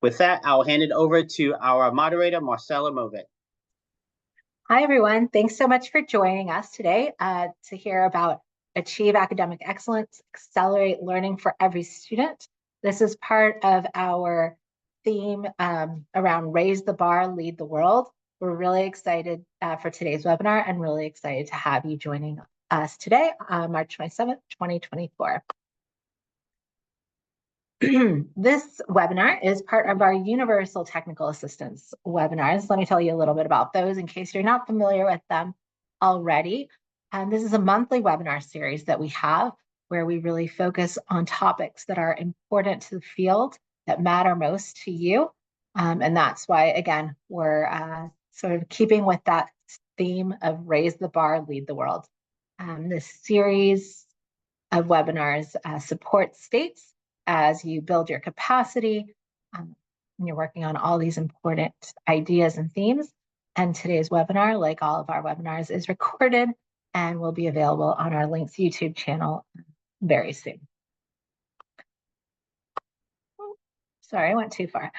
With that, I'll hand it over to our moderator, Marcella Movet. Hi, everyone. Thanks so much for joining us today to hear about Achieve Academic Excellence, Accelerate Learning for Every Student. This is part of our theme around Raise the Bar, Lead the World. We're really excited for today's webinar and really excited to have you joining us today, March 27th, 2024. This webinar is part of our Universal Technical Assistance webinars. Let me tell you a little bit about those in case you're not familiar with them already. This is a monthly webinar series that we have where we really focus on topics that are important to the field, that matter most to you. And that's why, again, we're sort of keeping with that theme of Raise the Bar, Lead the World. This series of webinars supports states as you build your capacity, and you're working on all these important ideas and themes. And today's webinar, like all of our webinars, is recorded and will be available on our Links YouTube channel very soon. Sorry, I went too far.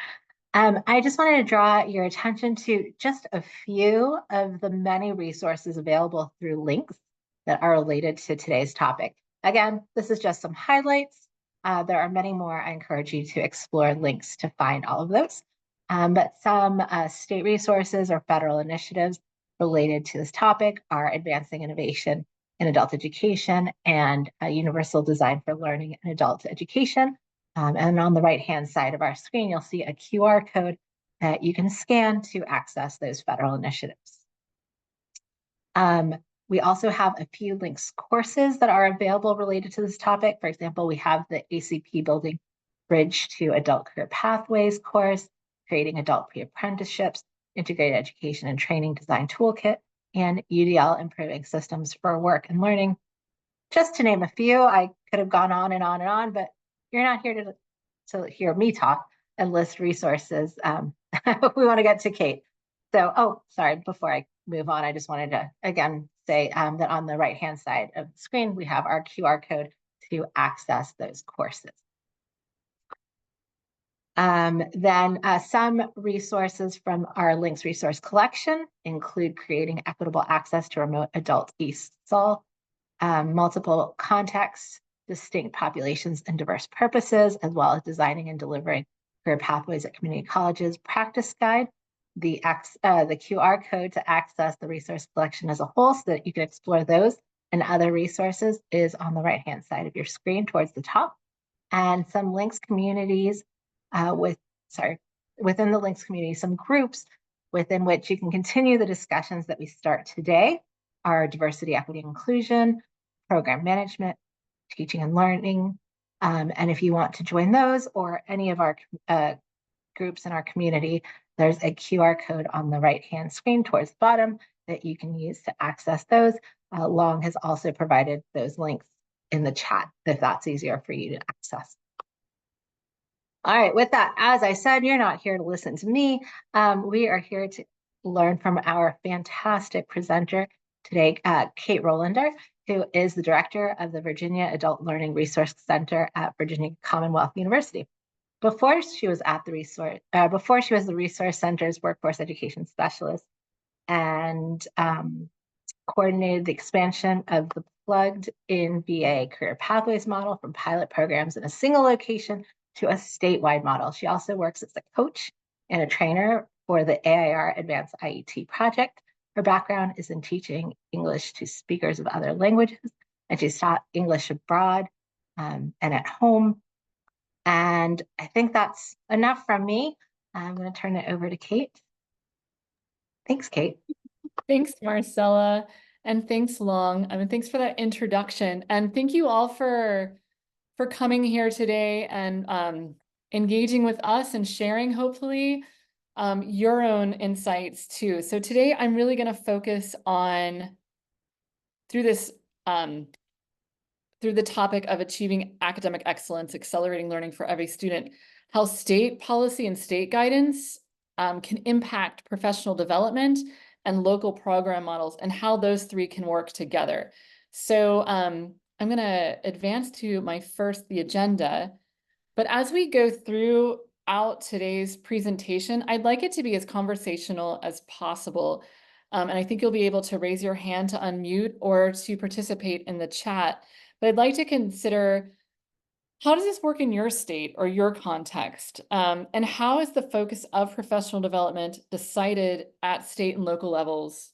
I just wanted to draw your attention to just a few of the many resources available through links that are related to today's topic. Again, this is just some highlights. There are many more. I encourage you to explore links to find all of those. But some state resources or federal initiatives related to this topic are Advancing Innovation in Adult Education and Universal Design for Learning in Adult Education. And on the right-hand side of our screen, you'll see a QR code that you can scan to access those federal initiatives. We also have a few links courses that are available related to this topic. For example, we have the ACP Building Bridge to Adult Career Pathways course, Creating Adult Pre-Apprenticeships, Integrated Education and Training Design Toolkit, and UDL Improving Systems for Work and Learning. Just to name a few, I could have gone on and on and on, but you're not here to hear me talk and list resources. We want to get to Kate. So, sorry, before I move on, I just wanted to, again, say that on the right-hand side of the screen, we have our QR code to access those courses. Then some resources from our links resource collection include Creating Equitable Access to Remote Adult ESOL, Multiple Contexts, Distinct Populations and Diverse Purposes, as well as Designing and Delivering Career Pathways at Community Colleges Practice Guide, the QR code to access the resource collection as a whole so that you can explore those and other resources is on the right-hand side of your screen towards the top. And some links communities within the links community, some groups within which you can continue the discussions that we start today are Diversity, Equity, and Inclusion, Program Management, Teaching and Learning. And if you want to join those or any of our groups in our community, there's a QR code on the right-hand screen towards the bottom that you can use to access those. Long has also provided those links in the chat if that's easier for you to access. All right, with that, as I said, you're not here to listen to me. We are here to learn from our fantastic presenter today, Kate Rolander, who is the director of the Virginia Adult Learning Resource Center at Virginia Commonwealth University. Before she was the Resource Center's workforce education specialist and coordinated the expansion of the plugged-in VA career pathways model from pilot programs in a single location to a statewide model. She also works as a coach and a trainer for the AIR Advanced IET project. Her background is in teaching English to speakers of other languages, and she's taught English abroad and at home. And I think that's enough from me. I'm going to turn it over to Kate. Thanks, Kate. Thanks, Marcella. And thanks, Long. Thanks for that introduction. And thank you all for coming here today and engaging with us and sharing, hopefully, your own insights too. So today I'm really going to focus on, through the topic of achieving academic excellence, accelerating learning for every student, how state policy and state guidance can impact professional development and local program models and how those three can work together. So I'm going to advance to the agenda. But as we go through throughout today's presentation, I'd like it to be as conversational as possible. And I think you'll be able to raise your hand to unmute or to participate in the chat. But I'd like to consider, how does this work in your state or your context? And how is the focus of professional development decided at state and local levels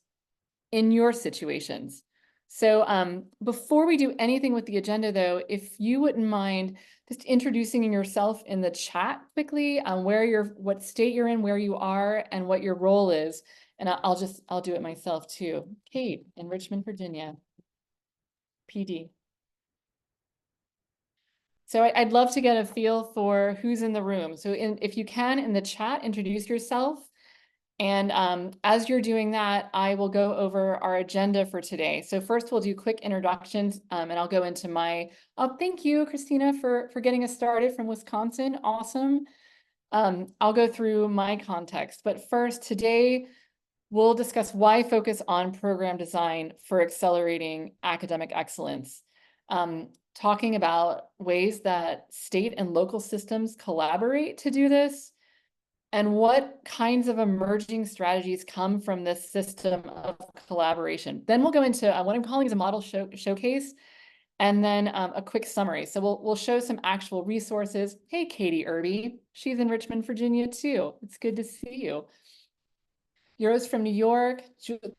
in your situations? So before we do anything with the agenda, though, if you wouldn't mind just introducing yourself in the chat quickly on what state you're in, where you are, and what your role is. And I'll do it myself too. Kate in Richmond, Virginia, PD. So I'd love to get a feel for who's in the room. So if you can, in the chat, introduce yourself. And as you're doing that, I will go over our agenda for today. So first we'll do quick introductions and I'll go into thank you, Christina, for getting us started from Wisconsin. Awesome. I'll go through my context, but first today, we'll discuss why focus on program design for accelerating academic excellence. Talking about ways that state and local systems collaborate to do this, and what kinds of emerging strategies come from this system of collaboration. Then we'll go into what I'm calling is a model showcase, and then a quick summary. So we'll show some actual resources. Hey, Katie Irby, she's in Richmond, Virginia too. It's good to see you. Euros from New York.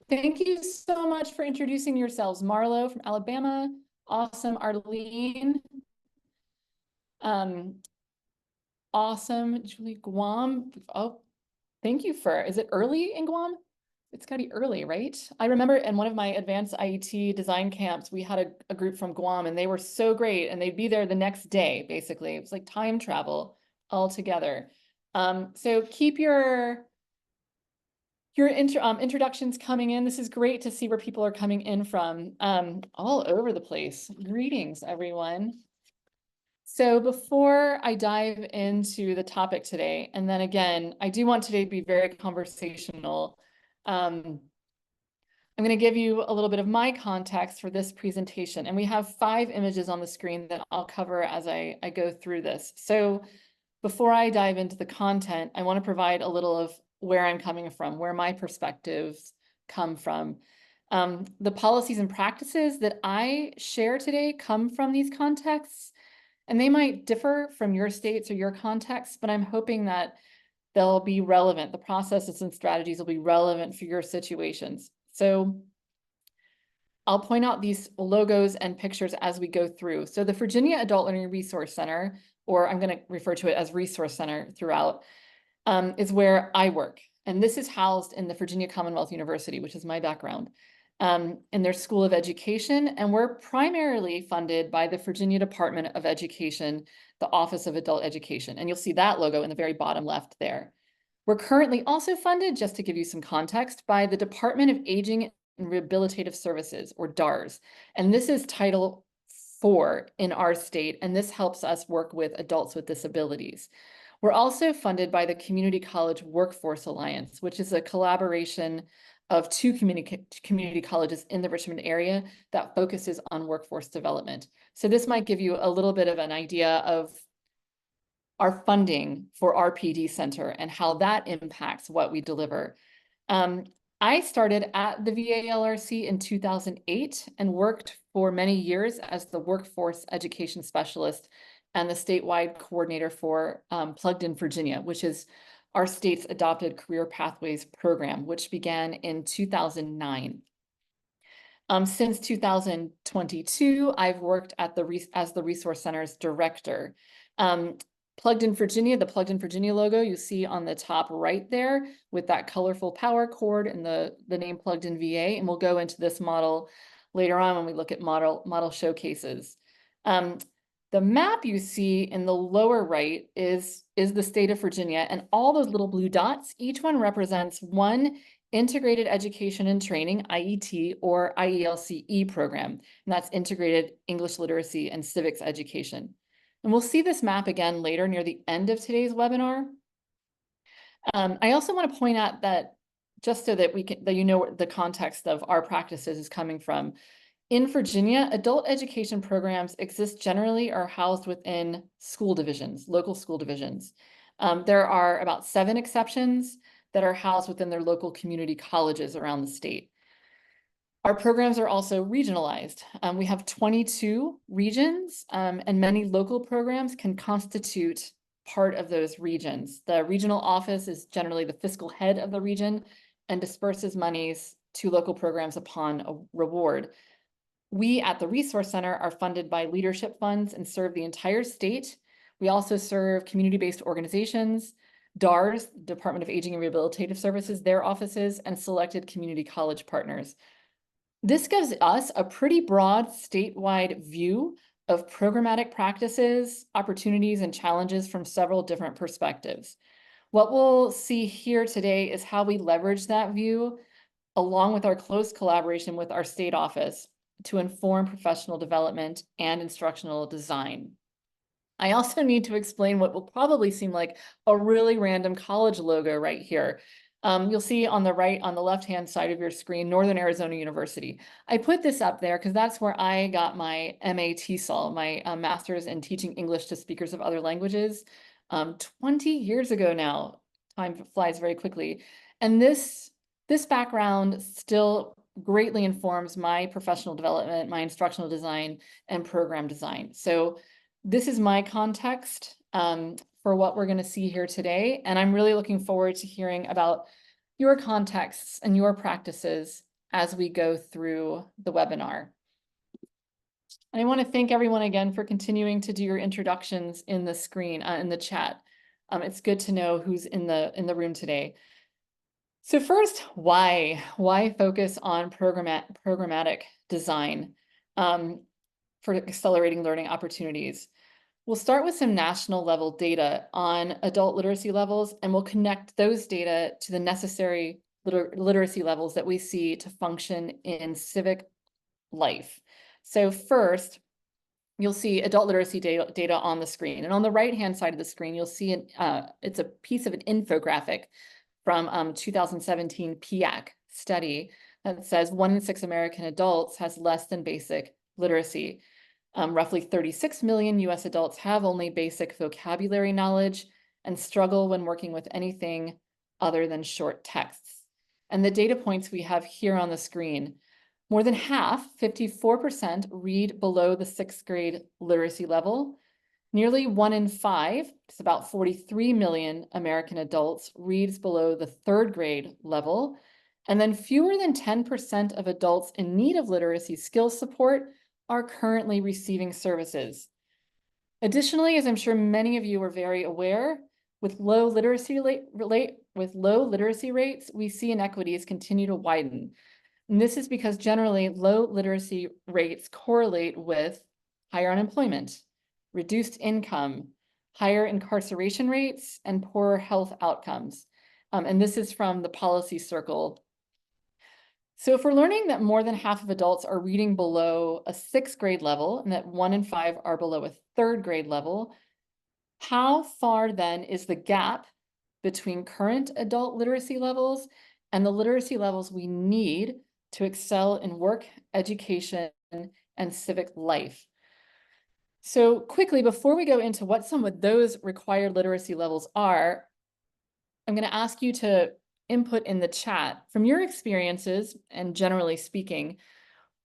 Thank you so much for introducing yourselves. Marlo from Alabama. Awesome. Arlene. Awesome. Julie, Guam. Oh, thank you is it early in Guam? It's gotta be early, right? I remember in one of my advanced IET design camps, we had a group from Guam and they were so great and they'd be there the next day, basically. It was like time travel all together. So keep your introductions coming in. This is great to see where people are coming in from all over the place. Greetings, everyone. So before I dive into the topic today, and then again, I do want today to be very conversational. I'm going to give you a little bit of my context for this presentation, and we have 5 images on the screen that I'll cover as I go through this. So before I dive into the content, I want to provide a little of where I'm coming from, where my perspectives come from. The policies and practices that I share today come from these contexts, and they might differ from your states or your context, but I'm hoping that they'll be relevant. The processes and strategies will be relevant for your situations. So I'll point out these logos and pictures as we go through. So the Virginia Adult Learning Resource Center, or I'm going to refer to it as Resource Center throughout, is where I work. And this is housed in the Virginia Commonwealth University, which is my background, in their School of Education. And we're primarily funded by the Virginia Department of Education, the Office of Adult Education. And you'll see that logo in the very bottom left there. We're currently also funded, just to give you some context, by the Department of Aging and Rehabilitative Services, or DARS. And this is Title IV in our state, and this helps us work with adults with disabilities. We're also funded by the Community College Workforce Alliance, which is a collaboration of 2 community colleges in the Richmond area that focuses on workforce development. So this might give you a little bit of an idea of our funding for our PD center and how that impacts what we deliver. I started at the VALRC in 2008 and worked for many years as the workforce education specialist and the statewide coordinator for Plugged in Virginia, which is our state's adopted career pathways program, which began in 2009. Since 2022, I've worked at as the Resource Center's director. Plugged in Virginia, the Plugged in Virginia logo you see on the top right there with that colorful power cord and the name Plugged in VA, and we'll go into this model later on when we look at model showcases. The map you see in the lower right is the state of Virginia, and all those little blue dots, each one represents one integrated education and training, IET or IELCE program, and that's integrated English literacy and civics education. And we'll see this map again later near the end of today's webinar. I also want to point out that just so that you know what the context of our practices is coming from. In Virginia, adult education programs exist generally or housed within school divisions, local school divisions. There are about 7 exceptions that are housed within their local community colleges around the state. Our programs are also regionalized. We have 22 regions, and many local programs can constitute part of those regions. The regional office is generally the fiscal head of the region and disperses monies to local programs upon a reward. We at the Resource Center are funded by leadership funds and serve the entire state. We also serve community-based organizations, DARS, Department of Aging and Rehabilitative Services, their offices, and selected community college partners. This gives us a pretty broad statewide view of programmatic practices, opportunities, and challenges from several different perspectives. What we'll see here today is how we leverage that view along with our close collaboration with our state office to inform professional development and instructional design. I also need to explain what will probably seem like a really random college logo right here. You'll see on the left-hand side of your screen, Northern Arizona University. I put this up there because that's where I got my MA-TESOL, my Master's in Teaching English to Speakers of Other Languages, 20 years ago now. Time flies very quickly. And this background still greatly informs my professional development, my instructional design, and program design. So this is my context for what we're going to see here today. And I'm really looking forward to hearing about your contexts and your practices as we go through the webinar. And I want to thank everyone again for continuing to do your introductions in the screen, in the chat. It's good to know who's in the room today. So first, why focus on programmatic design for accelerating learning opportunities? We'll start with some national level data on adult literacy levels, and we'll connect those data to the necessary literacy levels that we see to function in civic life. So first, you'll see adult literacy data on the screen. And on the right-hand side of the screen, you'll see it's a piece of an infographic from 2017 PIAC study that says 1 in 6 American adults has less than basic literacy. Roughly 36 million US adults have only basic vocabulary knowledge and struggle when working with anything other than short texts. And the data points we have here on the screen, more than half, 54%, read below the 6th grade literacy level. Nearly 1 in 5, it's about 43 million American adults, reads below the 3rd grade level. And then fewer than 10% of adults in need of literacy skills support are currently receiving services. Additionally, as I'm sure many of you are very aware, with low literacy rates, we see inequities continue to widen. And this is because generally low literacy rates correlate with higher unemployment, reduced income, higher incarceration rates, and poorer health outcomes. And this is from the Policy Circle. So if we're learning that more than half of adults are reading below a 6th grade level and that 1 in 5 are below a 3rd grade level, how far then is the gap between current adult literacy levels and the literacy levels we need to excel in work, education, and civic life? So quickly, before we go into what some of those required literacy levels are, I'm going to ask you to input in the chat, from your experiences and generally speaking,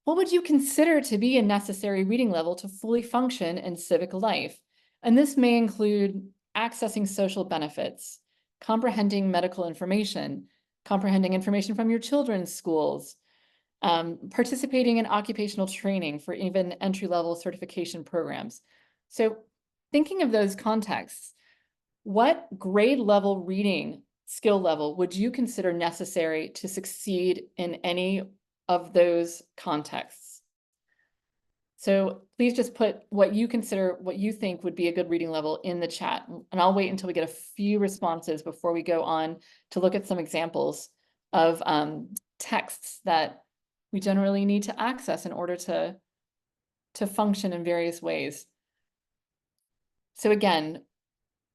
what would you consider to be a necessary reading level to fully function in civic life? And this may include accessing social benefits, comprehending medical information, comprehending information from your children's schools, participating in occupational training for even entry-level certification programs. So thinking of those contexts, what grade level reading skill level would you consider necessary to succeed in any of those contexts? So please just put what you consider, what you think would be a good reading level in the chat. And I'll wait until we get a few responses before we go on to look at some examples of texts that we generally need to access in order to function in various ways. So again,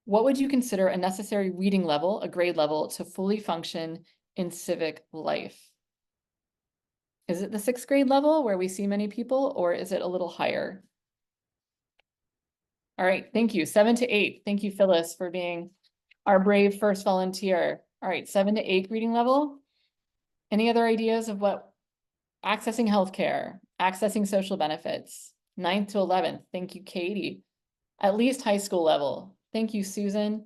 what would you consider a necessary reading level, a grade level, to fully function in civic life? Is it the 6th grade level where we see many people, or is it a little higher? All right, thank you. 7 to 8. Thank you, Phyllis, for being Our brave first volunteer. All right, 7 to 8 reading level. Any other ideas of what? Accessing healthcare, accessing social benefits. 9th to 11th. Thank you, Katie. At least high school level. Thank you, Susan.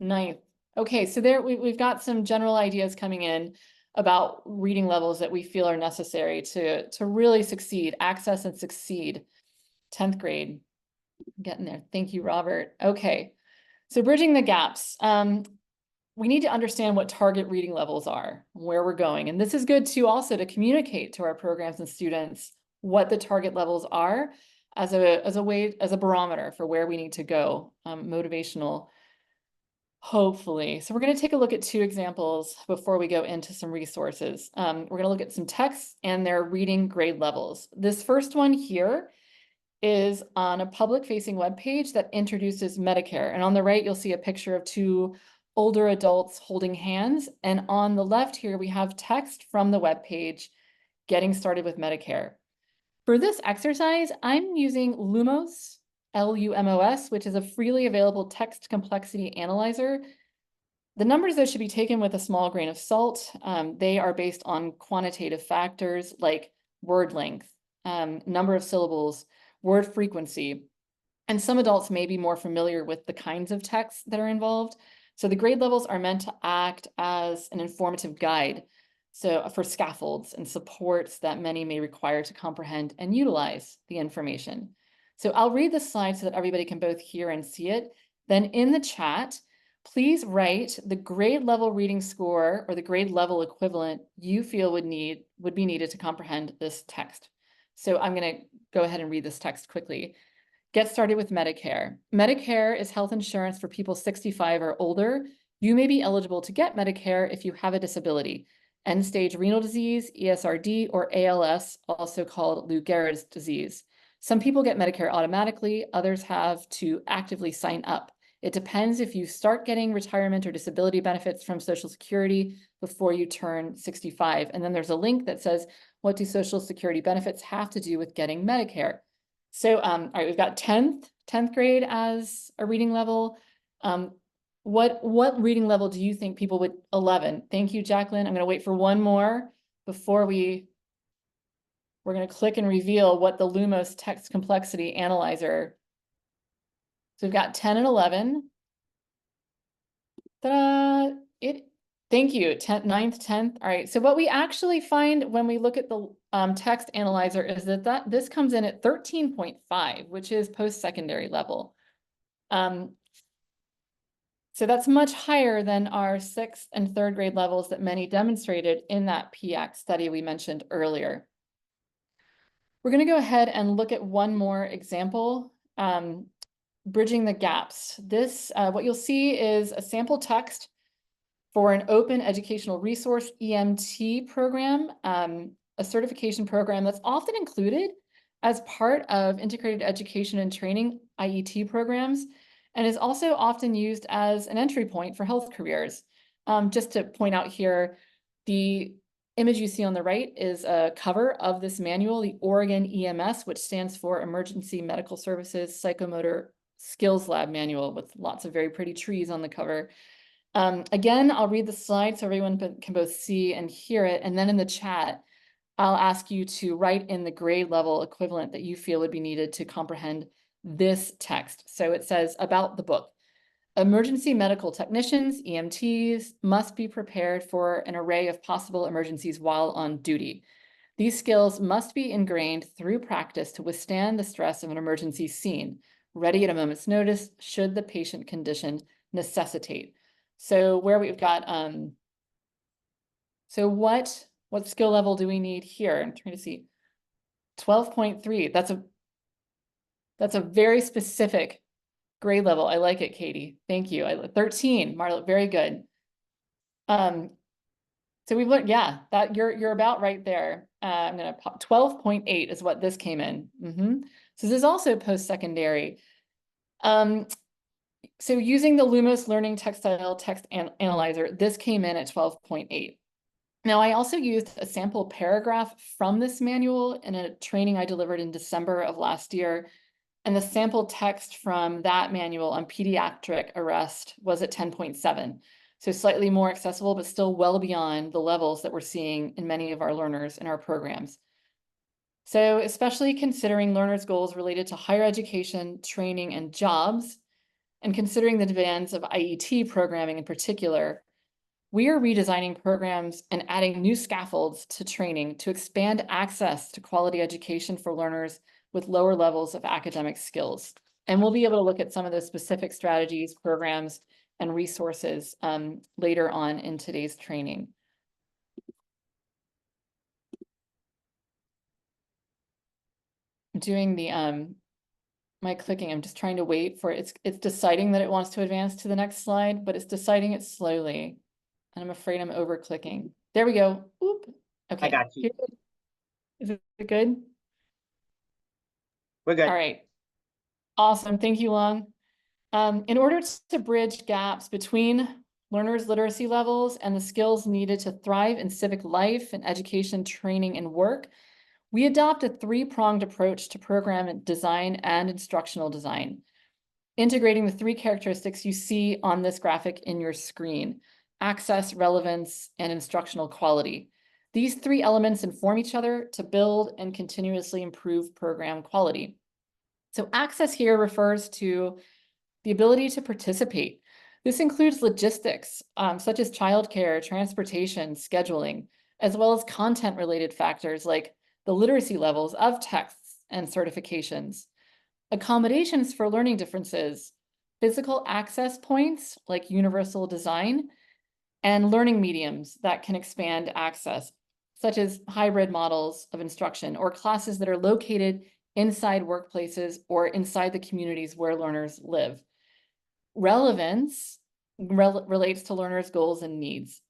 9th. Okay, so there we've got some general ideas coming in about reading levels that we feel are necessary to really succeed, access and succeed. 10th grade. Getting there. Thank you, Robert. Okay, so bridging the gaps. We need to understand what target reading levels are, where we're going. And this is good too also to communicate to our programs and students what the target levels are as a barometer for where we need to go, motivational, hopefully. So we're going to take a look at 2 examples before we go into some resources. We're going to look at some texts and their reading grade levels. This first one here is on a public-facing webpage that introduces Medicare. And on the right, you'll see a picture of 2 older adults holding hands. And on the left here, we have text from the webpage, Getting Started with Medicare. For this exercise, I'm using Lumos, L-U-M-O-S, which is a freely available text complexity analyzer. The numbers, though, should be taken with a small grain of salt. They are based on quantitative factors like word length, number of syllables, word frequency. And some adults may be more familiar with the kinds of texts that are involved. So the grade levels are meant to act as an informative guide, so for scaffolds and supports that many may require to comprehend and utilize the information. So I'll read the slide so that everybody can both hear and see it. Then in the chat, please write the grade level reading score or the grade level equivalent you feel would be needed to comprehend this text. So I'm going to go ahead and read this text quickly. Get started with Medicare. Medicare is health insurance for people 65 or older. You may be eligible to get Medicare if you have a disability, end-stage renal disease, ESRD, or ALS, also called Lou Gehrig's disease. Some people get Medicare automatically, others have to actively sign up. It depends if you start getting retirement or disability benefits from Social Security before you turn 65. And then there's a link that says, what do Social Security benefits have to do with getting Medicare? So, all right, we've got 10th grade as a reading level. What reading level do you think people would? 11. Thank you, Jacqueline. I'm going to wait for one more before we're going to click and reveal what the Lumos text complexity analyzer. So we've got 10 and 11. Ta-da! Thank you, 10th, 9th, 10th. All right, so what we actually find when we look at the text analyzer is that this comes in at 13.5, which is post-secondary level. So that's much higher than our 6th and 3rd grade levels that many demonstrated in that PX study we mentioned earlier. We're going to go ahead and look at one more example, bridging the gaps. This, what you'll see is a sample text for an open educational resource EMT program, a certification program that's often included as part of integrated education and training IET programs, and is also often used as an entry point for health careers. Just to point out here, the image you see on the right is a cover of this manual, the Oregon EMS, which stands for Emergency Medical Services Psychomotor Skills Lab Manual, with lots of very pretty trees on the cover. Again, I'll read the slide so everyone can both see and hear it. And then in the chat, I'll ask you to write in the grade level equivalent that you feel would be needed to comprehend this text. So it says about the book. Emergency medical technicians, EMTs, must be prepared for an array of possible emergencies while on duty. These skills must be ingrained through practice to withstand the stress of an emergency scene, ready at a moment's notice should the patient condition necessitate. So where we've got, so what skill level do we need here? I'm trying to see, 12.3. That's a very specific grade level. I like it, Katie. Thank you. 13, Marla, very good. So we've learned, yeah, that you're about right there. I'm gonna pop 12.8 is what this came in. So this is also post-secondary. So using the Lumos Learning Textile Text Analyzer, this came in at 12.8. Now, I also used a sample paragraph from this manual in a training I delivered in December of last year. And the sample text from that manual on pediatric arrest was at 10.7. So slightly more accessible, but still well beyond the levels that we're seeing in many of our learners in our programs. So especially considering learners' goals related to higher education, training, and jobs, and considering the demands of IET programming in particular, we are redesigning programs and adding new scaffolds to training to expand access to quality education for learners with lower levels of academic skills. And we'll be able to look at some of those specific strategies, programs, and resources later on in today's training. I'm doing the my clicking, I'm just trying to wait for it. It's deciding that it wants to advance to the next slide, but it's deciding it slowly. And I'm afraid I'm over clicking. There we go. Oop. Okay. I got you. Is it good? We're good. All right. Awesome. Thank you, Long. In order to bridge gaps between learners' literacy levels and the skills needed to thrive in civic life and education, training, and work, we adopt a three-pronged approach to program design and instructional design, integrating the three characteristics you see on this graphic in your screen: access, relevance, and instructional quality. These three elements inform each other to build and continuously improve program quality. So access here refers to the ability to participate. This includes logistics, such as childcare, transportation, scheduling, as well as content-related factors like the literacy levels of texts and certifications. Accommodations for learning differences, physical access points like universal design, and learning mediums that can expand access, such as hybrid models of instruction or classes that are located inside workplaces or inside the communities where learners live. Relevance relates to learners' goals and needs.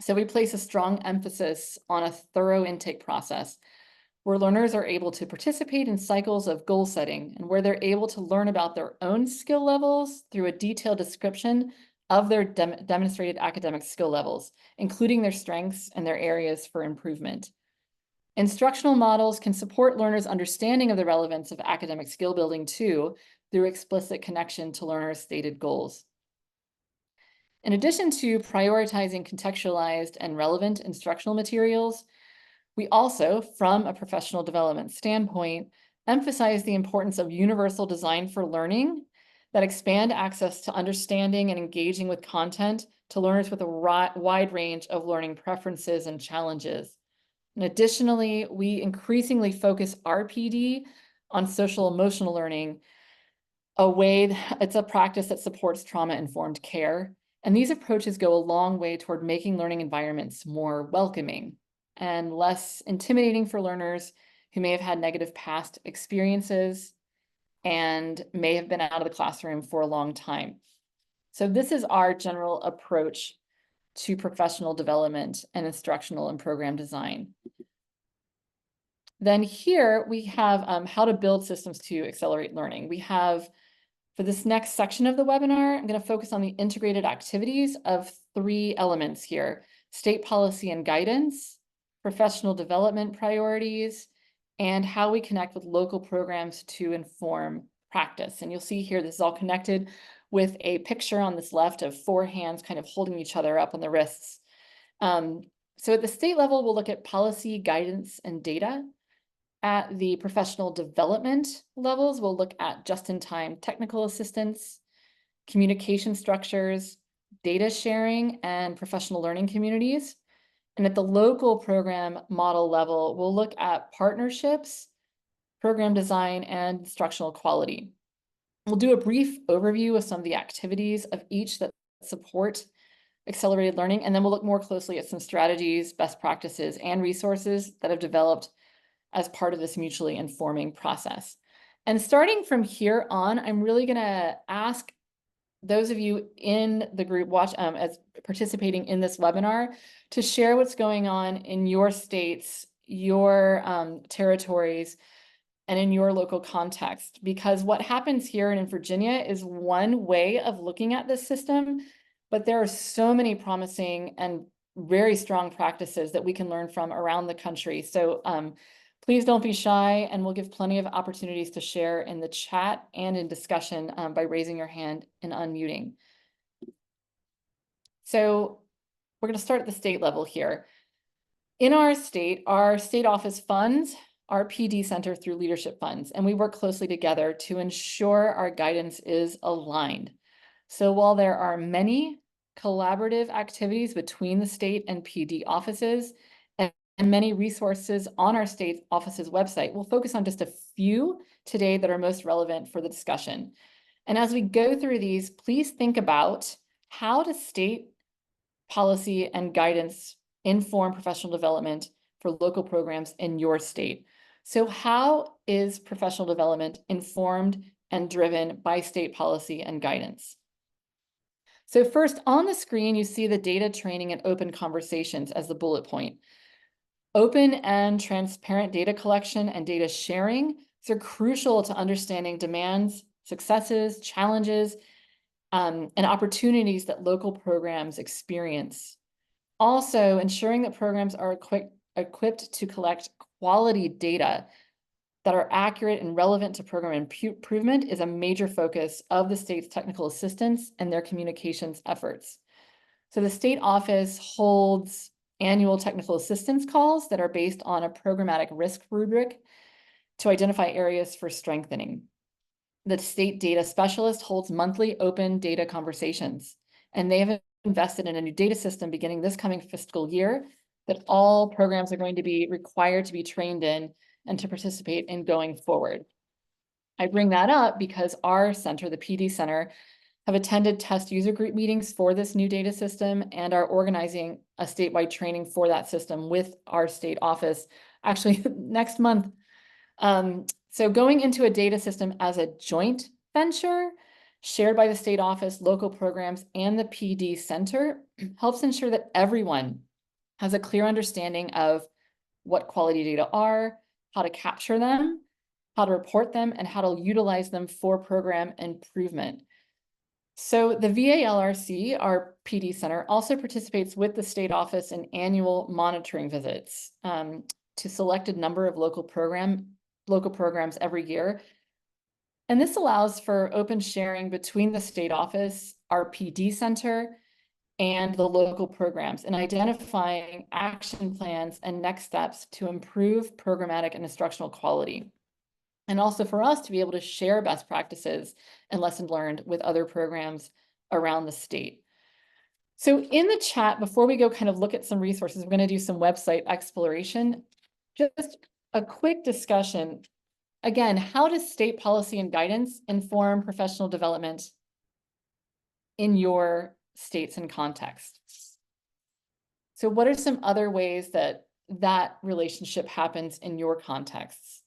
So we place a strong emphasis on a thorough intake process where learners are able to participate in cycles of goal setting and where they're able to learn about their own skill levels through a detailed description of their demonstrated academic skill levels, including their strengths and their areas for improvement. Instructional models can support learners' understanding of the relevance of academic skill building too, through explicit connection to learners' stated goals. In addition to prioritizing contextualized and relevant instructional materials, we also, from a professional development standpoint, emphasize the importance of universal design for learning that expand access to understanding and engaging with content to learners with a wide range of learning preferences and challenges. And additionally, we increasingly focus RPD on social emotional learning, it's a practice that supports trauma-informed care. And these approaches go a long way toward making learning environments more welcoming and less intimidating for learners who may have had negative past experiences and may have been out of the classroom for a long time. So this is our general approach to professional development and instructional and program design. Then here we have how to build systems to accelerate learning. We have, for this next section of the webinar, I'm going to focus on the integrated activities of three elements here: state policy and guidance, professional development priorities, and how we connect with local programs to inform practice. And you'll see here, this is all connected with a picture on this left of four hands kind of holding each other up on the wrists. So at the state level, we'll look at policy, guidance, and data. At the professional development levels, we'll look at just-in-time technical assistance, communication structures, data sharing, and professional learning communities. And at the local program model level, we'll look at partnerships, program design, and instructional quality. We'll do a brief overview of some of the activities of each that support accelerated learning, and then we'll look more closely at some strategies, best practices, and resources that have developed as part of this mutually informing process. And starting from here on, I'm really going to ask those of you in the group as participating in this webinar to share what's going on in your states, your territories, and in your local context. Because what happens here and in Virginia is one way of looking at this system, but there are so many promising and very strong practices that we can learn from around the country. So Please don't be shy, and we'll give plenty of opportunities to share in the chat and in discussion by raising your hand and unmuting. So we're going to start at the state level here. In our state office funds our PD Center through leadership funds, and we work closely together to ensure our guidance is aligned. So while there are many collaborative activities between the state and PD offices and many resources on our state office's website, we'll focus on just a few today that are most relevant for the discussion. And as we go through these, please think about how does state policy and guidance inform professional development for local programs in your state. So how is professional development informed and driven by state policy and guidance? So first, on the screen, you see the data training and open conversations as the bullet point. Open and transparent data collection and data sharing are crucial to understanding demands, successes, challenges, and opportunities that local programs experience. Also, ensuring that programs are equipped to collect quality data that are accurate and relevant to program improvement is a major focus of the state's technical assistance and their communications efforts. So the state office holds annual technical assistance calls that are based on a programmatic risk rubric to identify areas for strengthening. The state data specialist holds monthly open data conversations, and they have invested in a new data system beginning this coming fiscal year that all programs are going to be required to be trained in and to participate in going forward. I bring that up because our center, the PD Center, have attended test user group meetings for this new data system and are organizing a statewide training for that system with our state office, actually next month. So going into a data system as a joint venture shared by the state office, local programs, and the PD Center helps ensure that everyone has a clear understanding of what quality data are, how to capture them, how to report them, and how to utilize them for program improvement. So the VALRC, our PD Center, also participates with the state office in annual monitoring visits to selected number of local programs every year. And this allows for open sharing between the state office, our PD Center, and the local programs, and identifying action plans and next steps to improve programmatic and instructional quality. And also for us to be able to share best practices and lessons learned with other programs around the state. So in the chat, before we go kind of look at some resources, we're going to do some website exploration. Just a quick discussion. Again, how does state policy and guidance inform professional development in your states and contexts? So what are some other ways that that relationship happens in your contexts?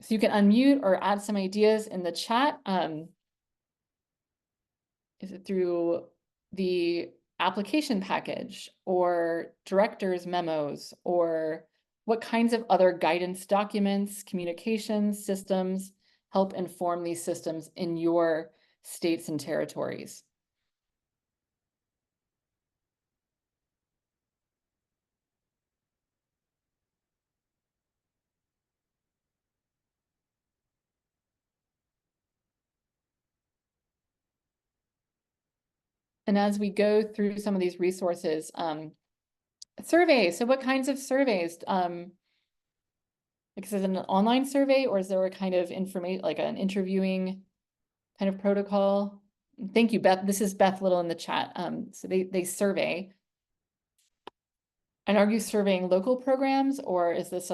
So you can unmute or add some ideas in the chat. Is it through the application package or director's memos, or what kinds of other guidance documents, communications systems help inform these systems in your states and territories? And as we go through some of these resources, surveys. So what kinds of surveys? Because is it an online survey, or is there a kind of information, like an interviewing kind of protocol? Thank you, Beth. This is Beth Little in the chat. So they survey. And are you surveying local programs, or is this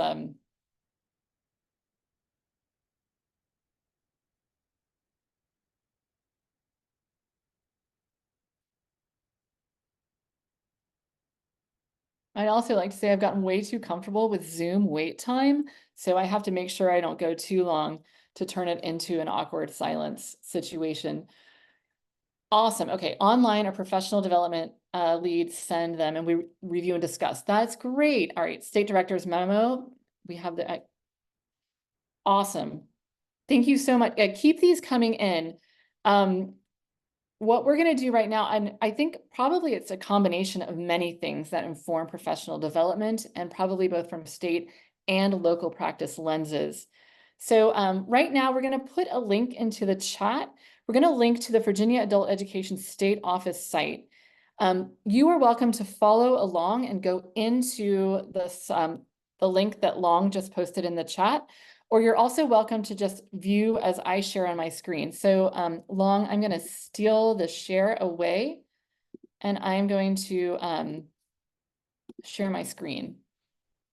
I'd also like to say I've gotten way too comfortable with Zoom wait time, so I have to make sure I don't go too long to turn it into an awkward silence situation. Awesome. Okay, online or professional development leads, send them and we review and discuss. That's great. All right, state director's memo. We have the awesome. Thank you so much. Keep these coming in. what we're going to do right now, and I think probably it's a combination of many things that inform professional development, and probably both from state and local practice lenses. So right now we're going to put a link into the chat. We're going to link to the Virginia Adult Education State Office site. You are welcome to follow along and go into this, the link that Long just posted in the chat, or you're also welcome to just view as I share on my screen. So Long, I'm going to steal the share away, and I'm going to share my screen.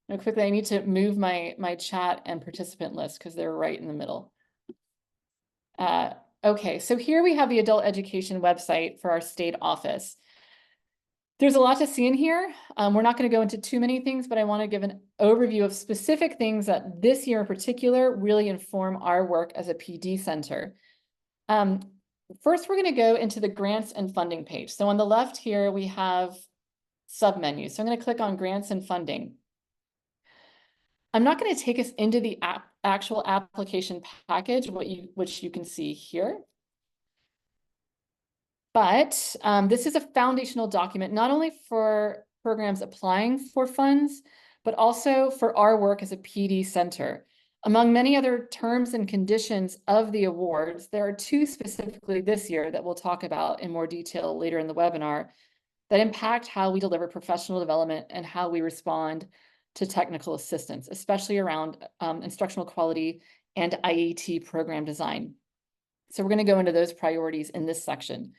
Now, quickly, I need to move my chat and participant list because they're right in the middle. Okay, so here we have the adult education website for our state office. There's a lot to see in here. We're not going to go into too many things, but I want to give an overview of specific things that this year in particular really inform our work as a PD center. First, we're going to go into the grants and funding page. So on the left here, we have submenus. So I'm going to click on grants and funding. I'm not going to take us into the actual application package, which you can see here. But this is a foundational document, not only for programs applying for funds, but also for our work as a PD center. Among many other terms and conditions of the awards, there are two specifically this year that we'll talk about in more detail later in the webinar that impact how we deliver professional development and how we respond to technical assistance, especially around instructional quality and IET program design. So we're going to go into those priorities in this section.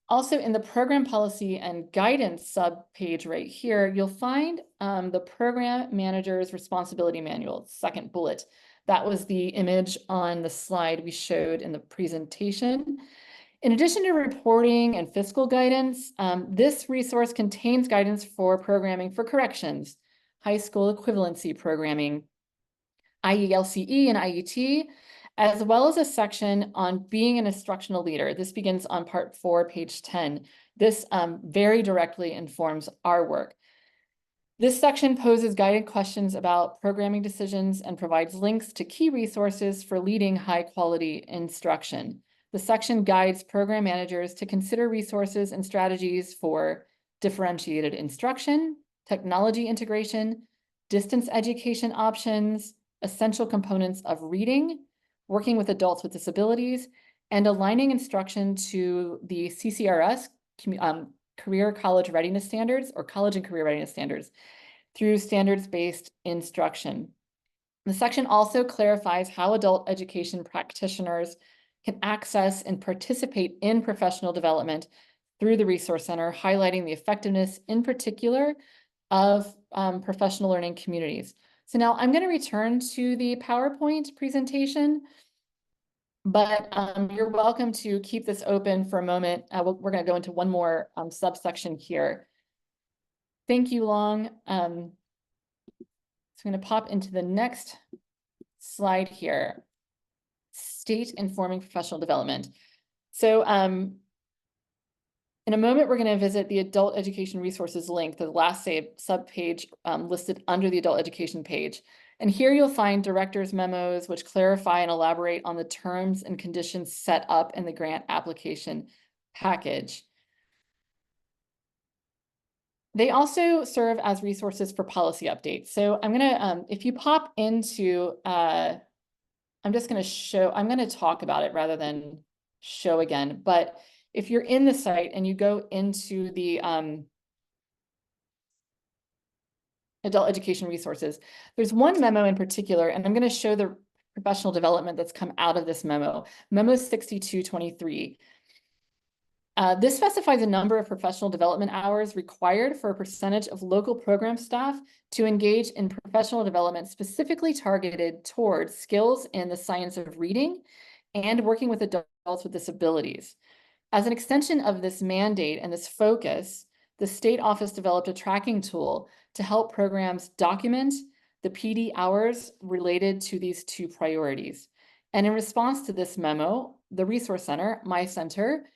Also, in the program policy and guidance subpage right here, you'll find the program manager's responsibility manual, second bullet. That was the image on the slide we showed in the presentation. In addition to reporting and fiscal guidance, this resource contains guidance for programming for corrections, high school equivalency programming, IELCE and IET, as well as a section on being an instructional leader. This begins on part 4, page 10. This very directly informs our work. This section poses guided questions about programming decisions and provides links to key resources for leading high quality instruction. The section guides program managers to consider resources and strategies for differentiated instruction, technology integration, distance education options, essential components of reading, working with adults with disabilities, and aligning instruction to the CCRS, Career College Readiness Standards, or College and Career Readiness Standards, through standards-based instruction. The section also clarifies how adult education practitioners can access and participate in professional development through the Resource Center, highlighting the effectiveness in particular of professional learning communities. So now I'm going to return to the PowerPoint presentation, but you're welcome to keep this open for a moment. We're going to go into one more subsection here. Thank you, Long. So I'm going to pop into the next slide here. State informing professional development. So in a moment, we're going to visit the Adult Education Resources link, the last subpage listed under the Adult Education page. And here you'll find director's memos, which clarify and elaborate on the terms and conditions set up in the grant application package. They also serve as resources for policy updates. So I'm going to, if you pop into, I'm just going to show, I'm going to talk about it rather than show again. But if you're in the site and you go into the adult education resources, there's one memo in particular, and I'm going to show the professional development that's come out of this memo, Memo 6223. This specifies a number of professional development hours required for a percentage of local program staff to engage in professional development specifically targeted towards skills in the science of reading and working with adults with disabilities. As an extension of this mandate and this focus, the state office developed a tracking tool to help programs document the PD hours related to these two priorities. And in response to this memo, the Resource Center, my center,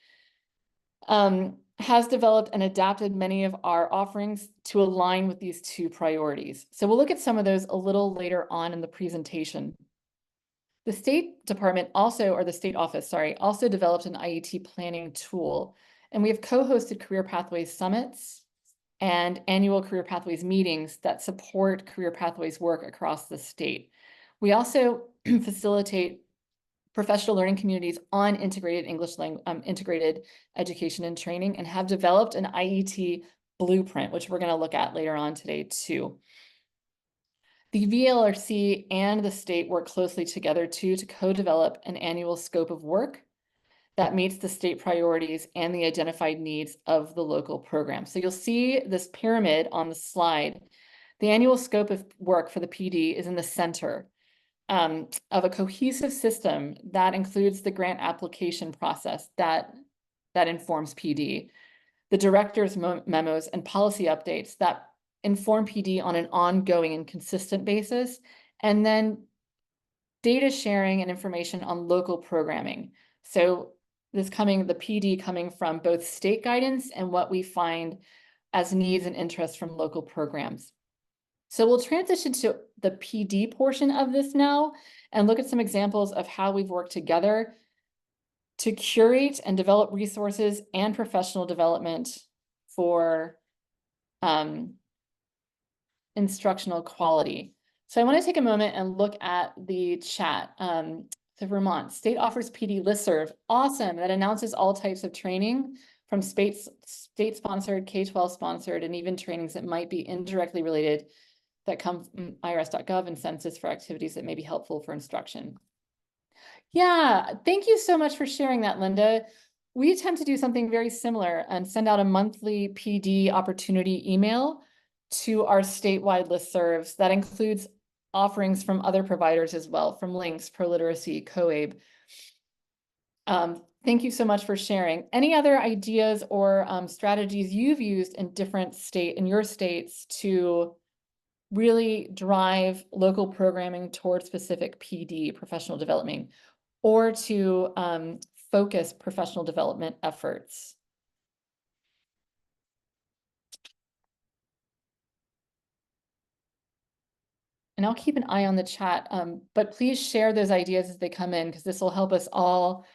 has developed and adapted many of our offerings to align with these two priorities. So we'll look at some of those a little later on in the presentation. The State Department also, or the State Office, sorry, also developed an IET planning tool. And we have co-hosted Career Pathways Summits and annual Career Pathways meetings that support Career Pathways work across the state. We also facilitate professional learning communities on integrated integrated education and training, and have developed an IET blueprint, which we're going to look at later on today too. The VLRC and the state work closely together too to co-develop an annual scope of work that meets the state priorities and the identified needs of the local program. So you'll see this pyramid on the slide. The annual scope of work for the PD is in the center of a cohesive system that includes the grant application process that informs PD, the director's memos and policy updates that inform PD on an ongoing and consistent basis, and then data sharing and information on local programming. So the PD coming from both state guidance and what we find as needs and interests from local programs. So we'll transition to the PD portion of this now and look at some examples of how we've worked together to curate and develop resources and professional development for instructional quality. So I want to take a moment and look at the chat. So Vermont, state offers PD listserv, awesome, that announces all types of training from state-sponsored, K-12 sponsored, and even trainings that might be indirectly related that come from irs.gov and census for activities that may be helpful for instruction. Yeah, thank you so much for sharing that, Linda. We attempt to do something very similar and send out a monthly PD opportunity email to our statewide listservs that includes offerings from other providers as well, from Links, ProLiteracy, COABE. Thank you so much for sharing. Any other ideas or strategies you've used in in your states to really drive local programming towards specific PD, professional development, or to focus professional development efforts? And I'll keep an eye on the chat, but please share those ideas as they come in, because this will help us all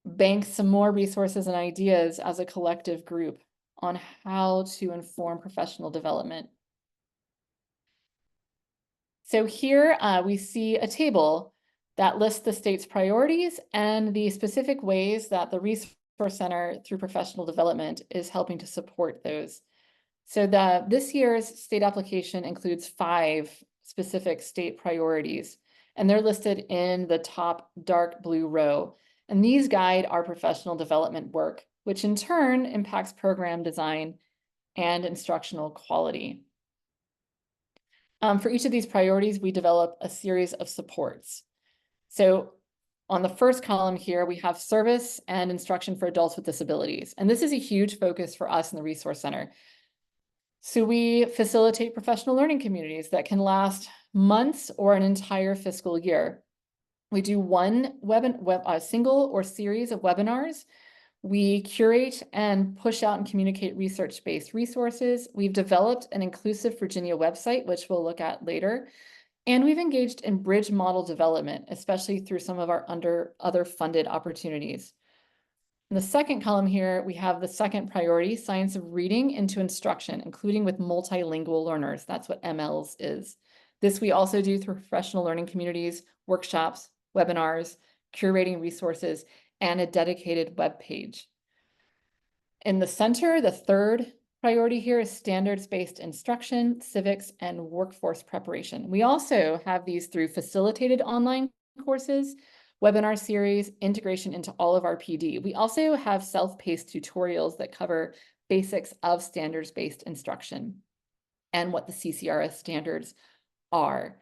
bank some more resources and ideas as a collective group on how to inform professional development. So here we see a table that lists the state's priorities and the specific ways that the Resource Center through professional development is helping to support those. So this year's state application includes 5 specific state priorities, and they're listed in the top dark blue row. And these guide our professional development work, which in turn impacts program design and instructional quality. For each of these priorities, we develop a series of supports. So on the first column here, we have service and instruction for adults with disabilities. And this is a huge focus for us in the Resource Center. So we facilitate professional learning communities that can last months or an entire fiscal year. We do a single or series of webinars. We curate and push out and communicate research-based resources. We've developed an inclusive Virginia website, which we'll look at later. And we've engaged in bridge model development, especially through some of our other funded opportunities. In the second column here, we have the second priority, science of reading into instruction, including with multilingual learners. That's what MLs is. This we also do through professional learning communities, workshops, webinars, curating resources, and a dedicated web page. In the center, the third priority here is standards-based instruction, civics, and workforce preparation. We also have these through facilitated online courses, webinar series, integration into all of our PD. We also have self-paced tutorials that cover basics of standards-based instruction and what the CCRS standards are.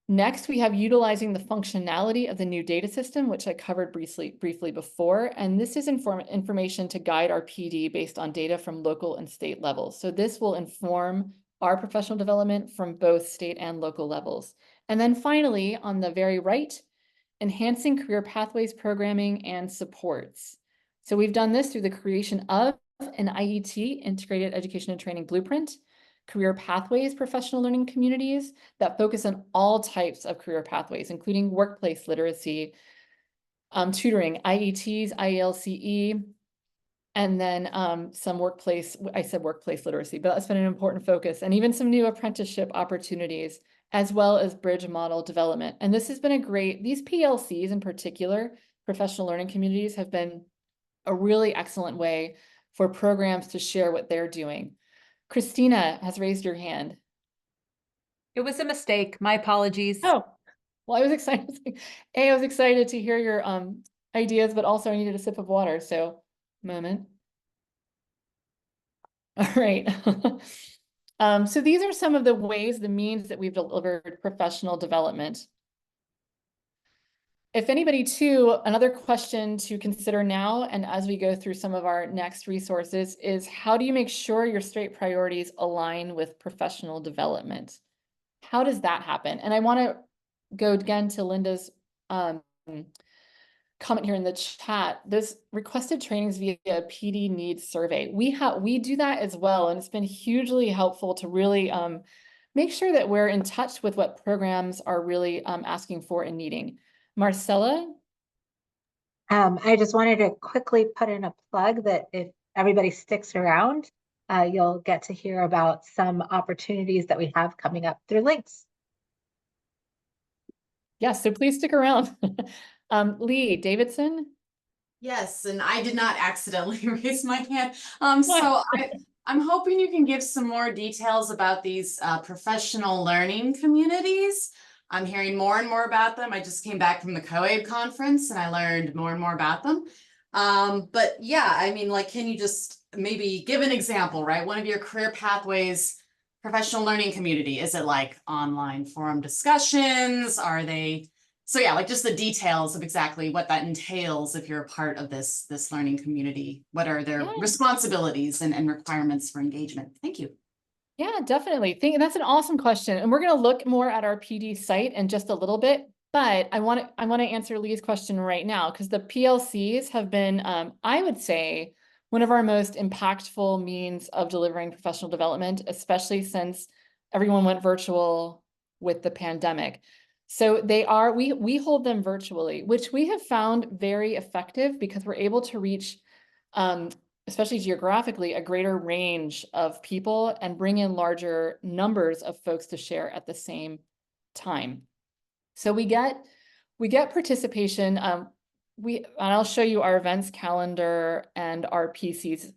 Next, we have utilizing the functionality of the new data system, which I covered briefly before. And this is information to guide our PD based on data from local and state levels. So this will inform our professional development from both state and local levels. And then finally, on the very right, enhancing career pathways programming and supports. So we've done this through the creation of an IET, Integrated Education and Training Blueprint, career pathways professional learning communities that focus on all types of career pathways, including workplace literacy, tutoring, IETs, IELCE, and then some workplace, I said workplace literacy, but that's been an important focus, and even some new apprenticeship opportunities, as well as bridge model development. And this has been a great, these PLCs in particular, professional learning communities, have been a really excellent way for programs to share what they're doing. Christina has raised your hand. It was a mistake. My apologies. Oh, well, I was excited. I was excited to hear your ideas, but also I needed a sip of water. So, moment. All right. So these are some of the ways, the means that we've delivered professional development. If anybody too, another question to consider now, and as we go through some of our next resources, is how do you make sure your straight priorities align with professional development? How does that happen? And I want to go again to Linda's comment here in the chat. Those requested trainings via a PD needs survey. We do that as well, and it's been hugely helpful to really make sure that we're in touch with what programs are really asking for and needing. Marcella? I just wanted to quickly put in a plug that if everybody sticks around, you'll get to hear about some opportunities that we have coming up through links. Yes, so please stick around. Lee Davidson? Yes, and I did not accidentally raise my hand. So I'm hoping you can give some more details about these professional learning communities. I'm hearing more and more about them. I just came back from the COABE conference and I learned more and more about them. But yeah, I mean, like, can you just maybe give an example, right? One of your career pathways, professional learning community, is it like online forum discussions? Are they, so yeah, like just the details of exactly what that entails if you're a part of this learning community. What are their responsibilities and requirements for engagement? Thank you. Yeah, definitely. That's an awesome question. And we're going to look more at our PD site in just a little bit, but I want to answer Lee's question right now, because the PLCs have been, I would say, one of our most impactful means of delivering professional development, especially since everyone went virtual with the pandemic. So we hold them virtually, which we have found very effective because we're able to reach, especially geographically, a greater range of people and bring in larger numbers of folks to share at the same time. So we get participation. And I'll show you our events calendar and our PCs.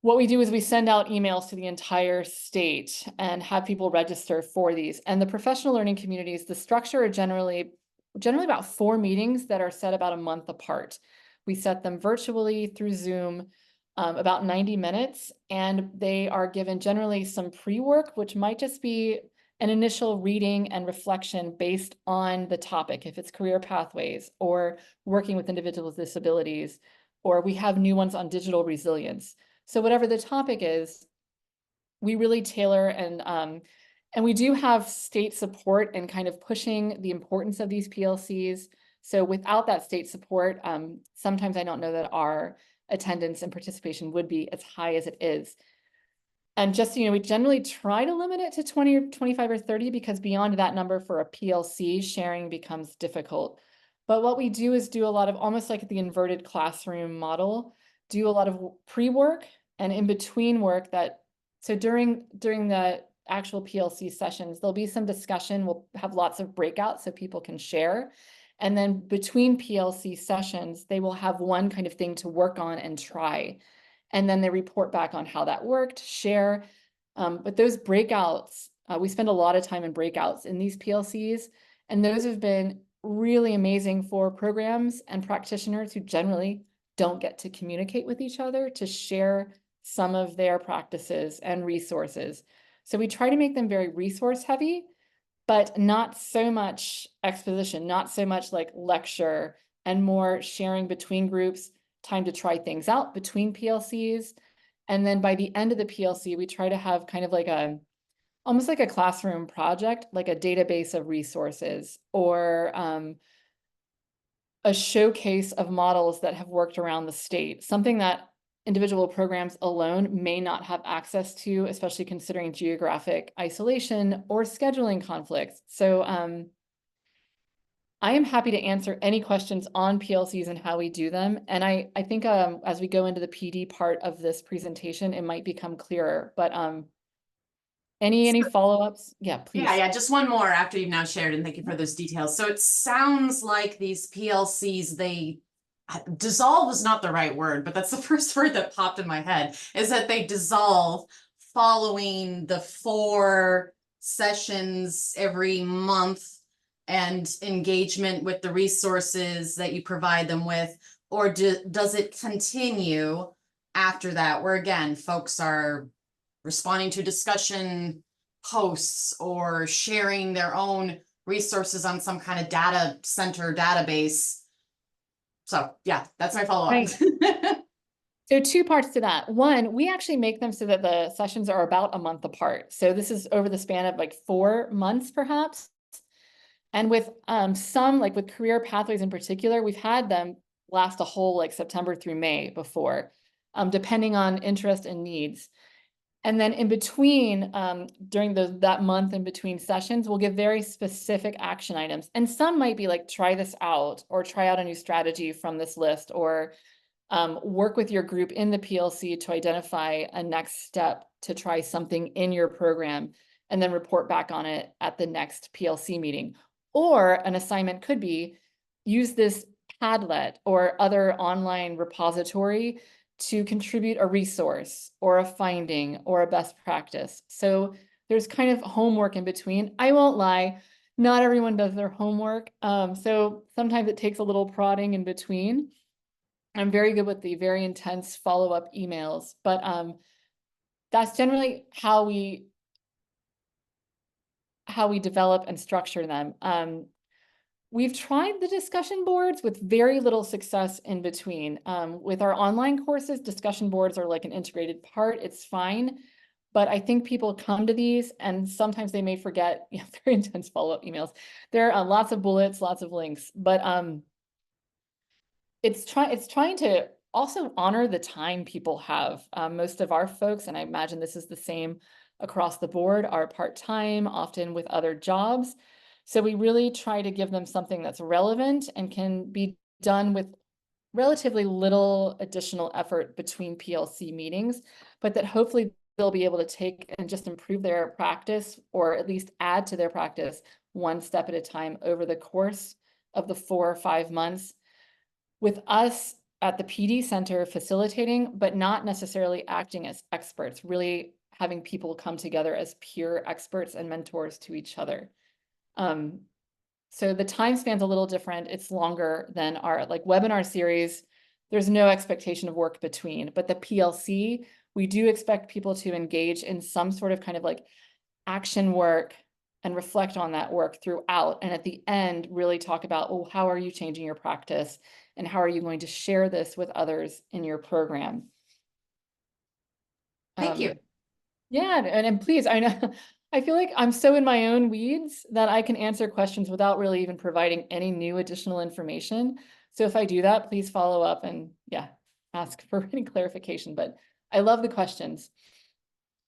What we do is we send out emails to the entire state and have people register for these. And the professional learning communities, the structure are generally about 4 meetings that are set about a month apart. We set them virtually through Zoom, about 90 minutes, and they are given generally some pre-work, which might just be an initial reading and reflection based on the topic, if it's career pathways or working with individuals with disabilities, or we have new ones on digital resilience. So whatever the topic is, we really tailor, and we do have state support in kind of pushing the importance of these PLCs. So without that state support, sometimes I don't know that our attendance and participation would be as high as it is. And just, we generally try to limit it to 20 or 25 or 30, because beyond that number for a PLC, sharing becomes difficult. But what we do is do a lot of, almost like the inverted classroom model, do a lot of pre-work and in between work so during the actual PLC sessions, there'll be some discussion. We'll have lots of breakouts so people can share. And then between PLC sessions, they will have one kind of thing to work on and try. And then they report back on how that worked, share. But those breakouts, we spend a lot of time in breakouts in these PLCs, and those have been really amazing for programs and practitioners who generally don't get to communicate with each other to share some of their practices and resources. So we try to make them very resource heavy, but not so much exposition, not so much like lecture, and more sharing between groups, time to try things out between PLCs. And then by the end of the PLC, we try to have kind of like almost like a classroom project, like a database of resources, or a showcase of models that have worked around the state, something that individual programs alone may not have access to, especially considering geographic isolation or scheduling conflicts. So I am happy to answer any questions on PLCs and how we do them. And I think as we go into the PD part of this presentation, it might become clearer. But any follow-ups? Yeah, please. Yeah, just one more after you've now shared, and thank you for those details. So it sounds like these PLCs, they dissolve is not the right word, but that's the first word that popped in my head, is that they dissolve following the 4 sessions every month and engagement with the resources that you provide them with, or does it continue after that, where again, folks are responding to discussion posts or sharing their own resources on some kind of data center database? So yeah, that's my follow-up. Right. So 2 parts to that. One, we actually make them so that the sessions are about a month apart. So this is over the span of like 4 months, perhaps. And with some, like with career pathways in particular, we've had them last a whole like September through May before, depending on interest and needs. And then in between, during that month in between sessions, we'll give very specific action items. And some might be like, try this out, or try out a new strategy from this list, or work with your group in the PLC to identify a next step to try something in your program, and then report back on it at the next PLC meeting. Or an assignment could be, use this Padlet or other online repository to contribute a resource or a finding or a best practice. So there's kind of homework in between. I won't lie, not everyone does their homework. So sometimes it takes a little prodding in between. I'm very good with the very intense follow-up emails, but that's generally how we develop and structure them. We've tried the discussion boards with very little success in between. With our online courses, discussion boards are like an integrated part. It's fine. But I think people come to these and sometimes they may forget, very intense follow-up emails. There are lots of bullets, lots of links, but it's trying to also honor the time people have. Most of our folks, and I imagine this is the same across the board, are part-time, often with other jobs. So we really try to give them something that's relevant and can be done with relatively little additional effort between PLC meetings, but that hopefully they'll be able to take and just improve their practice, or at least add to their practice one step at a time over the course of the 4 or 5 months, with us at the PD Center facilitating, but not necessarily acting as experts, really having people come together as peer experts and mentors to each other. So the time span's a little different. It's longer than our like webinar series. There's no expectation of work between, but the PLC, we do expect people to engage in some sort of kind of like action work and reflect on that work throughout. And at the end, really talk about, oh, how are you changing your practice? And how are you going to share this with others in your program? Thank you. Yeah, and please, I know, I feel like I'm so in my own weeds that I can answer questions without really even providing any new additional information. So if I do that, please follow up and ask for any clarification. But I love the questions.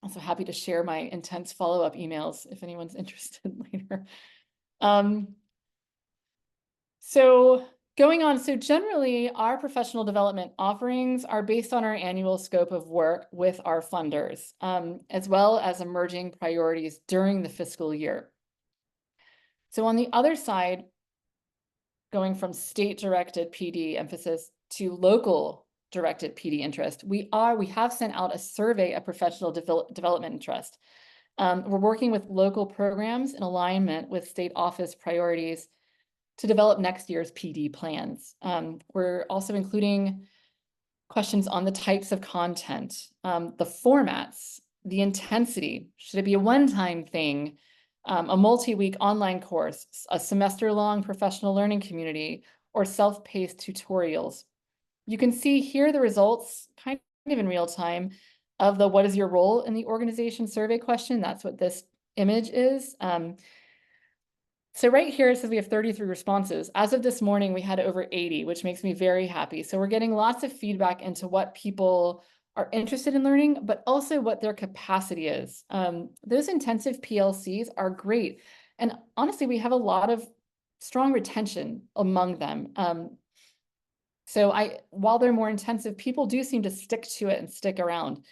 Also happy to share my intense follow-up emails if anyone's interested later. So going on, so generally our professional development offerings are based on our annual scope of work with our funders, as well as emerging priorities during the fiscal year. So on the other side, going from state-directed PD emphasis to local directed PD interest, we have sent out a survey of professional development interest. We're working with local programs in alignment with state office priorities to develop next year's PD plans. We're also including questions on the types of content, the formats, the intensity. Should it be a one-time thing, a multi-week online course, a semester-long professional learning community, or self-paced tutorials? You can see here the results kind of in real time of the what is your role in the organization survey question. That's what this image is. So right here, it says we have 33 responses. As of this morning, we had over 80, which makes me very happy. So we're getting lots of feedback into what people are interested in learning, but also what their capacity is. Those intensive PLCs are great. And honestly, we have a lot of strong retention among them. So while they're more intensive, people do seem to stick to it and stick around.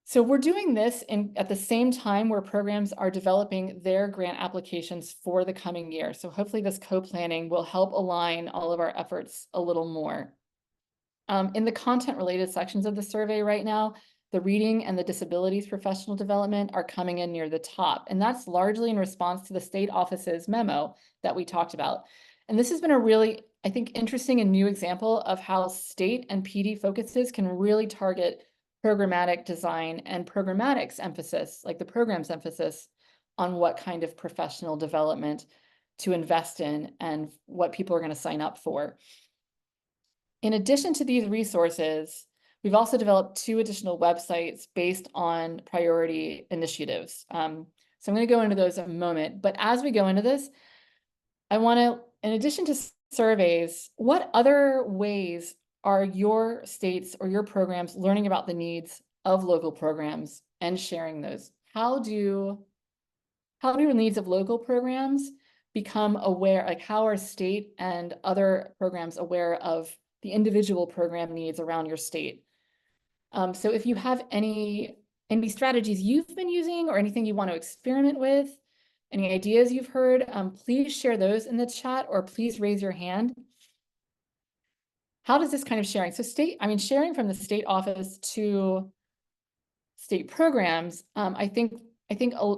So we're doing this at the same time where programs are developing their grant applications for the coming year. So hopefully this co-planning will help align all of our efforts a little more. In the content-related sections of the survey right now, the reading and the disabilities professional development are coming in near the top. And that's largely in response to the state office's memo that we talked about. And this has been a really, I think, interesting and new example of how state and PD focuses can really target programmatic design and programmatic's emphasis, like the program's emphasis on what kind of professional development to invest in and what people are going to sign up for. In addition to these resources, we've also developed 2 additional websites based on priority initiatives. So I'm going to go into those in a moment, but as we go into this, I want to, in addition to surveys, what other ways are your states or your programs learning about the needs of local programs and sharing those? How do the needs of local programs become aware, like how are state and other programs aware of the individual program needs around your state? So if you have any strategies you've been using or anything you want to experiment with, any ideas you've heard, please share those in the chat or please raise your hand. How does this kind of sharing? So sharing from the state office to state programs, I think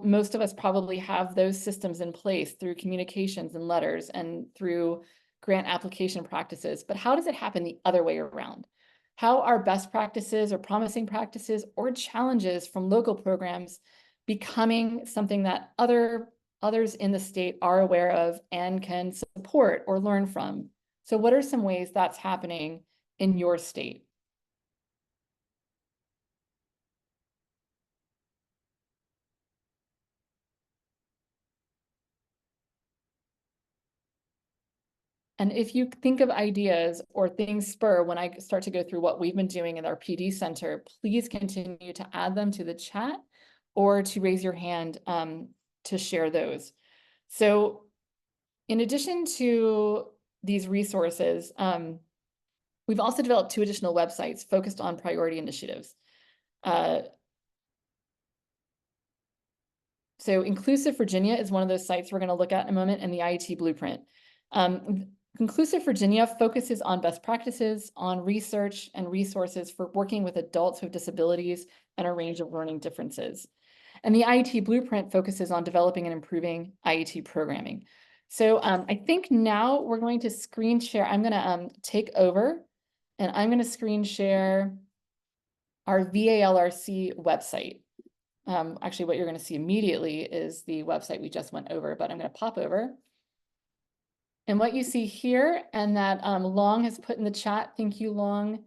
most of us probably have those systems in place through communications and letters and through grant application practices. But how does it happen the other way around? How are best practices or promising practices or challenges from local programs becoming something that others in the state are aware of and can support or learn from? So what are some ways that's happening in your state? And if you think of ideas or things spur when I start to go through what we've been doing in our PD center, please continue to add them to the chat or to raise your hand to share those. So in addition to these resources, we've also developed 2 additional websites focused on priority initiatives. So Inclusive Virginia is one of those sites we're going to look at in a moment, and the IET Blueprint. Inclusive Virginia focuses on best practices, on research and resources for working with adults with disabilities and a range of learning differences. And the IET Blueprint focuses on developing and improving IET programming. So I think now we're going to screen share. I'm going to take over and I'm going to screen share our VALRC website. Actually, what you're going to see immediately is the website we just went over, but I'm going to pop over. And what you see here, and that Long has put in the chat, thank you, Long,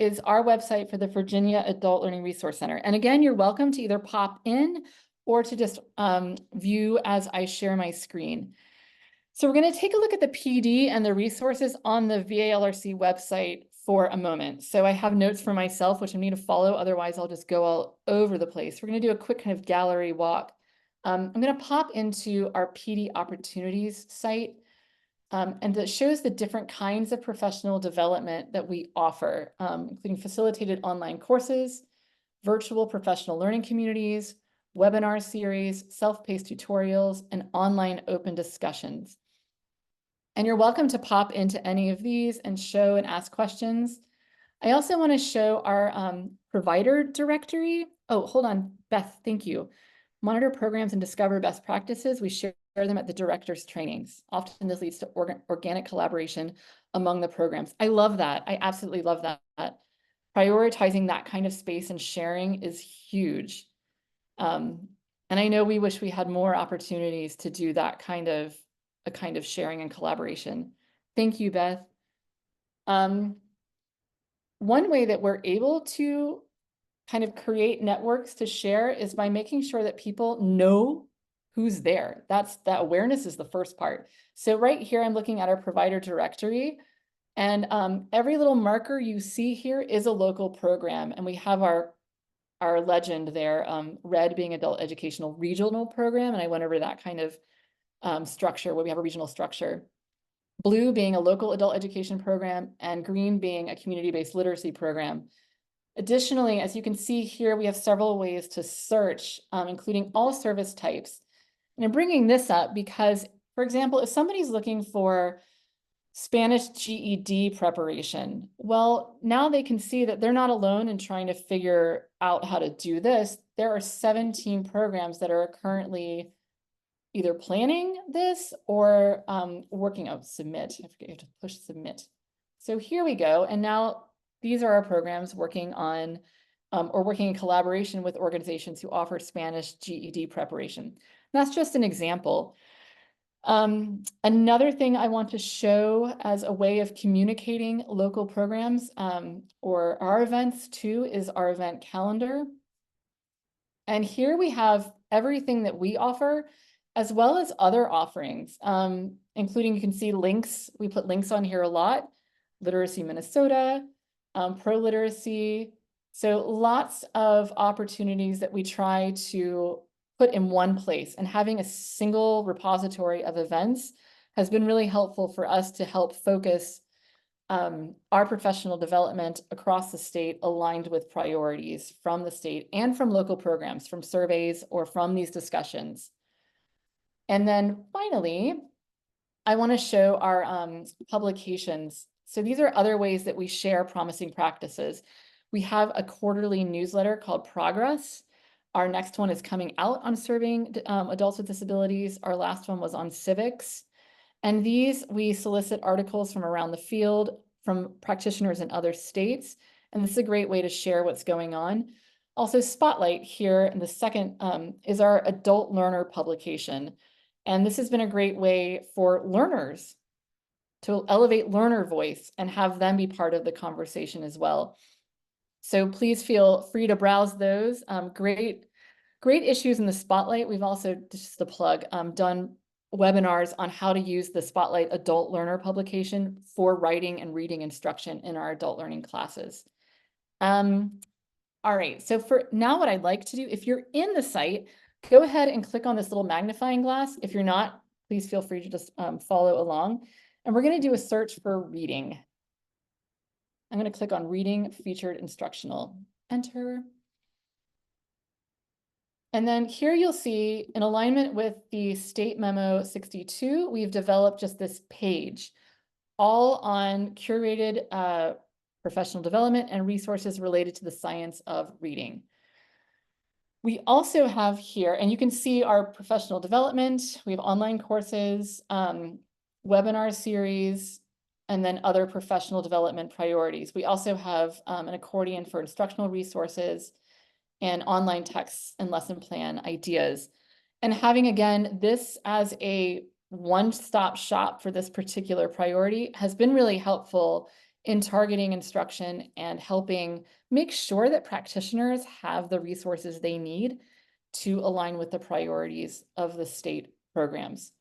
is our website for the Virginia Adult Learning Resource Center. And again, you're welcome to either pop in or to just view as I share my screen. So we're going to take a look at the PD and the resources on the VALRC website for a moment. So I have notes for myself, which I need to follow. Otherwise, I'll just go all over the place. We're going to do a quick kind of gallery walk. I'm going to pop into our PD opportunities site. And that shows the different kinds of professional development that we offer, including facilitated online courses, virtual professional learning communities, webinar series, self-paced tutorials, and online open discussions. And you're welcome to pop into any of these and show and ask questions. I also want to show our provider directory. Oh, hold on, Beth, thank you. Monitor programs and discover best practices. We share them at the director's trainings. Often this leads to organic collaboration among the programs. I love that. I absolutely love that. Prioritizing that kind of space and sharing is huge. And I know we wish we had more opportunities to do that kind of sharing and collaboration. Thank you, Beth. One way that we're able to kind of create networks to share is by making sure that people know who's there. That awareness is the first part. So right here, I'm looking at our provider directory, and every little marker you see here is a local program, and we have our legend there, red being adult educational regional program, and I went over that kind of structure where we have a regional structure. Blue being a local adult education program, and green being a community-based literacy program. Additionally, as you can see here, we have several ways to search, including all service types. And I'm bringing this up because, for example, if somebody's looking for Spanish GED preparation, well, now they can see that they're not alone in trying to figure out how to do this. There are 17 programs that are currently either planning this or working out submit. I forget, you have to push submit. So here we go. And now these are our programs working on or working in collaboration with organizations who offer Spanish GED preparation. That's just an example. Another thing I want to show as a way of communicating local programs or our events too is our event calendar. And here we have everything that we offer, as well as other offerings, including, you can see links. We put links on here a lot. Literacy Minnesota, Pro Literacy. So lots of opportunities that we try to put in one place, and having a single repository of events has been really helpful for us to help focus our professional development across the state aligned with priorities from the state and from local programs, from surveys or from these discussions. And then finally, I want to show our publications. So these are other ways that we share promising practices. We have a quarterly newsletter called Progress. Our next one is coming out on serving adults with disabilities. Our last one was on civics. And these, we solicit articles from around the field, from practitioners in other states. And this is a great way to share what's going on. Also, Spotlight here in the second is our adult learner publication. And this has been a great way for learners to elevate learner voice and have them be part of the conversation as well. So please feel free to browse those. Great issues in the Spotlight. We've also, just a plug, done webinars on how to use the Spotlight adult learner publication for writing and reading instruction in our adult learning classes. All right, so for now, what I'd like to do, if you're in the site, go ahead and click on this little magnifying glass. If you're not, please feel free to just follow along. And we're going to do a search for reading. I'm going to click on reading featured instructional, enter. And then here you'll see, in alignment with the State Memo 62, we've developed just this page, all on curated professional development and resources related to the science of reading. We also have here, and you can see our professional development. We have online courses, webinar series, and then other professional development priorities. We also have an accordion for instructional resources and online texts and lesson plan ideas. And having, again, this as a one-stop shop for this particular priority has been really helpful in targeting instruction and helping make sure that practitioners have the resources they need to align with the priorities of the state programs.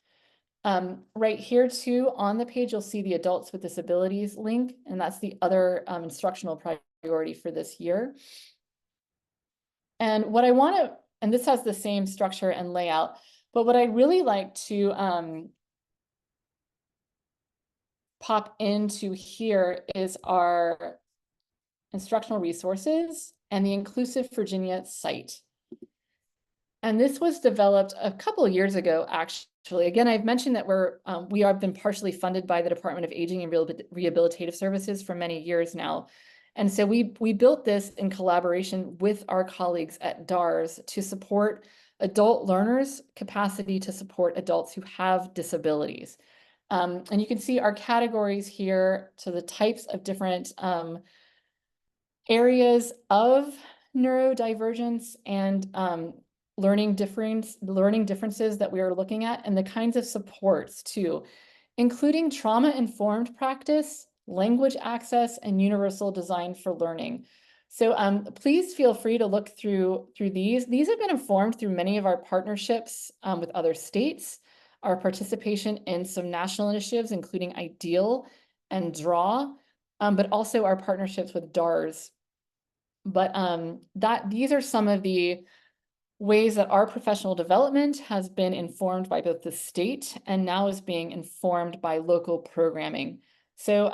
Right here too, on the page, you'll see the Adults with Disabilities link, and that's the other instructional priority for this year. And what I want to, and this has the same structure and layout, but what I'd really like to pop into here is our instructional resources and the Inclusive Virginia site. And this was developed a couple of years ago, actually. Again, I've mentioned that we have been partially funded by the Department of Aging and Rehabilitative Services for many years now. And so we built this in collaboration with our colleagues at DARS to support adult learners' capacity to support adults who have disabilities. And you can see our categories here to the types of different areas of neurodivergence and learning differences that we are looking at, and the kinds of supports too, including trauma-informed practice, language access, and universal design for learning. So please feel free to look through these. These have been informed through many of our partnerships with other states, our participation in some national initiatives, including IDEAL and DRAW, but also our partnerships with DARS. But these are some of the ways that our professional development has been informed by both the state and now is being informed by local programming. So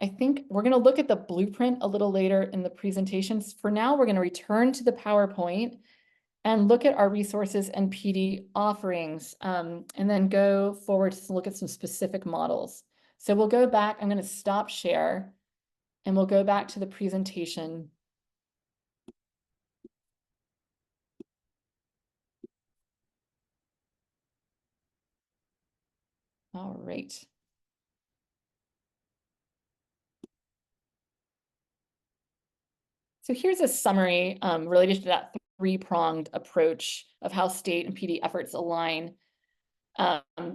I think we're going to look at the blueprint a little later in the presentations. For now, we're going to return to the PowerPoint and look at our resources and PD offerings, and then go forward to look at some specific models. So we'll go back, I'm going to stop share, and we'll go back to the presentation. All right. So here's a summary related to that three-pronged approach of how state and PD efforts align.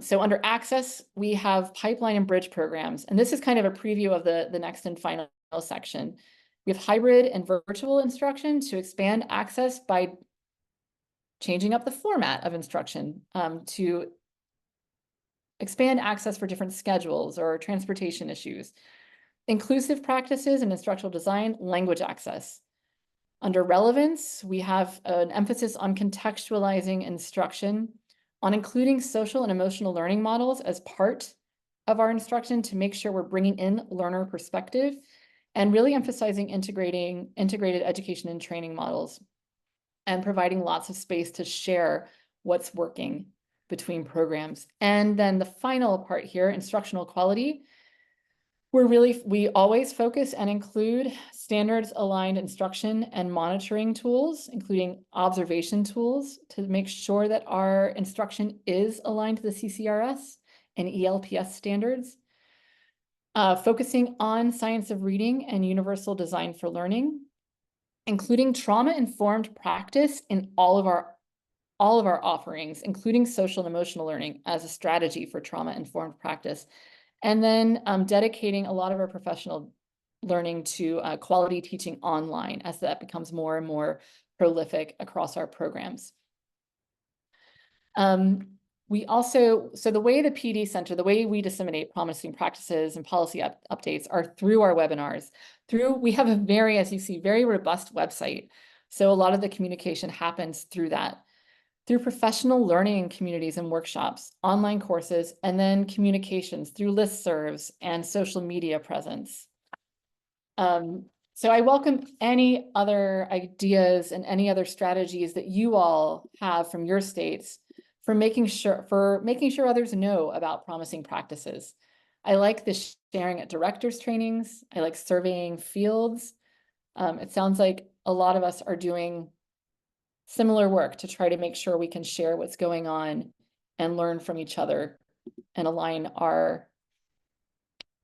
So under access, we have pipeline and bridge programs, and this is kind of a preview of the next and final section. We have hybrid and virtual instruction to expand access by changing up the format of instruction to expand access for different schedules or transportation issues. Inclusive practices and instructional design, language access. Under relevance, we have an emphasis on contextualizing instruction, on including social and emotional learning models as part of our instruction to make sure we're bringing in learner perspective, and really emphasizing integrated education and training models, and providing lots of space to share what's working between programs. And then the final part here, instructional quality. We always focus and include standards aligned instruction and monitoring tools, including observation tools, to make sure that our instruction is aligned to the CCRS and ELPS standards. Focusing on science of reading and universal design for learning, including trauma-informed practice in all of our offerings, including social and emotional learning as a strategy for trauma-informed practice. And then dedicating a lot of our professional learning to quality teaching online as that becomes more and more prolific across our programs. We also, so the way the PD Center, the way we disseminate promising practices and policy updates are through our webinars. We have a very, as you see, very robust website. So a lot of the communication happens through that. Through professional learning communities and workshops, online courses, and then communications through listservs and social media presence. So I welcome any other ideas and any other strategies that you all have from your states for making sure others know about promising practices. I like the sharing at directors trainings. I like surveying fields. It sounds like a lot of us are doing similar work to try to make sure we can share what's going on and learn from each other and align our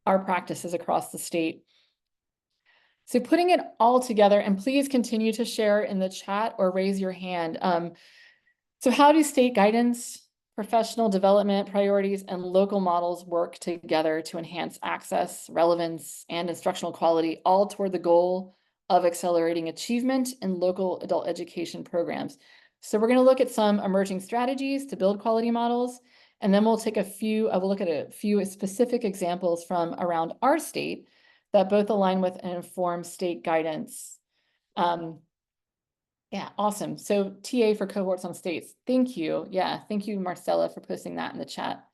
practices across the state. So putting it all together, and please continue to share in the chat or raise your hand. So how do state guidance, professional development priorities, and local models work together to enhance access, relevance, and instructional quality, all toward the goal of accelerating achievement in local adult education programs? So we're going to look at some emerging strategies to build quality models, and then we'll look at a few specific examples from around our state that both align with and inform state guidance. Yeah, awesome. So TA for cohorts on states. Thank you. Yeah, thank you, Marcella, for posting that in the chat.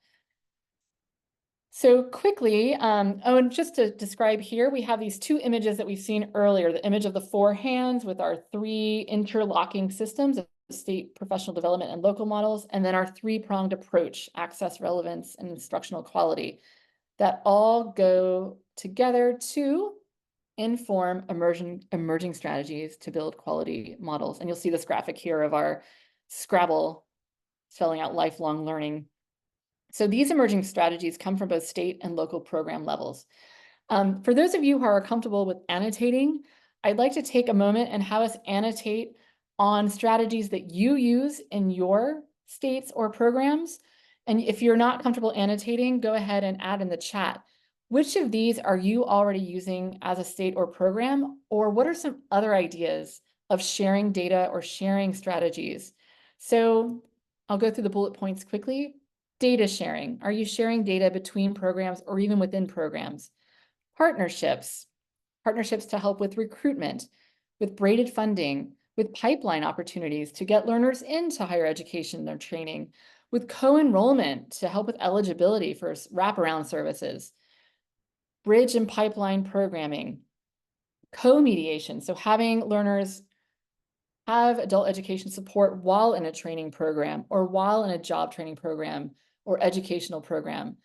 So quickly, and just to describe here, we have these two images that we've seen earlier, the image of the four hands with our three interlocking systems of state professional development and local models, and then our three-pronged approach, access, relevance, and instructional quality, that all go together to inform emerging strategies to build quality models. And you'll see this graphic here of our Scrabble spelling out lifelong learning. So these emerging strategies come from both state and local program levels. For those of you who are comfortable with annotating, I'd like to take a moment and have us annotate on strategies that you use in your states or programs. And if you're not comfortable annotating, go ahead and add in the chat. Which of these are you already using as a state or program? Or what are some other ideas of sharing data or sharing strategies? So I'll go through the bullet points quickly. Data sharing. Are you sharing data between programs or even within programs? Partnerships. Partnerships to help with recruitment, with braided funding, with pipeline opportunities to get learners into higher education or training, with co-enrollment to help with eligibility for wraparound services, bridge and pipeline programming, co-mediation, so having learners have adult education support while in a training program or while in a job training program or educational program,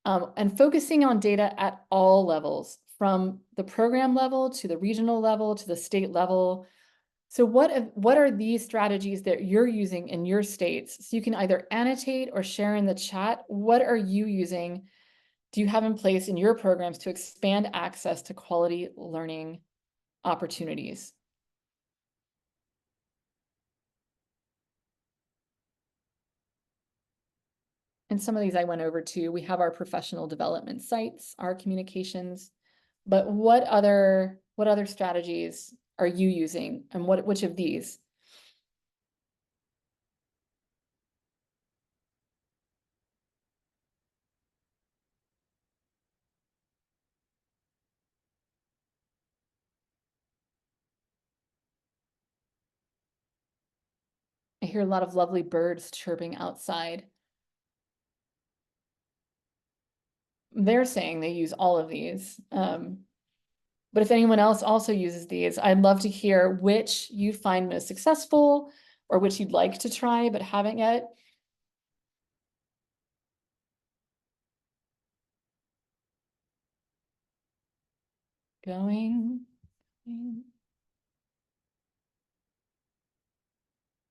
and focusing on data at all levels, from the program level to the regional level to the state level. So what are these strategies that you're using in your states? So you can either annotate or share in the chat. What are you using? Do you have in place in your programs to expand access to quality learning opportunities? And some of these I went over too. We have our professional development sites, our communications, but what other strategies are you using, and which of these? I hear a lot of lovely birds chirping outside. They're saying they use all of these. But if anyone else also uses these, I'd love to hear which you find most successful or which you'd like to try but haven't yet. Going.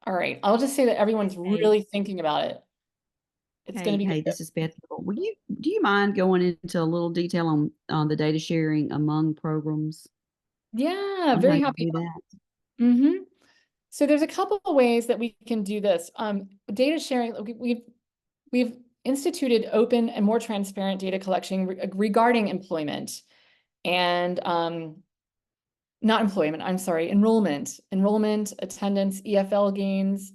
All right, I'll just say that everyone's really thinking about it. It's going to be Hey, good. this is Beth. Do you mind going into a little detail on the data sharing among programs? Yeah, On very how happy. you do that? So there's a couple of ways that we can do this. Data sharing, we've instituted open and more transparent data collection regarding employment and not employment, I'm sorry, enrollment, attendance, EFL gains,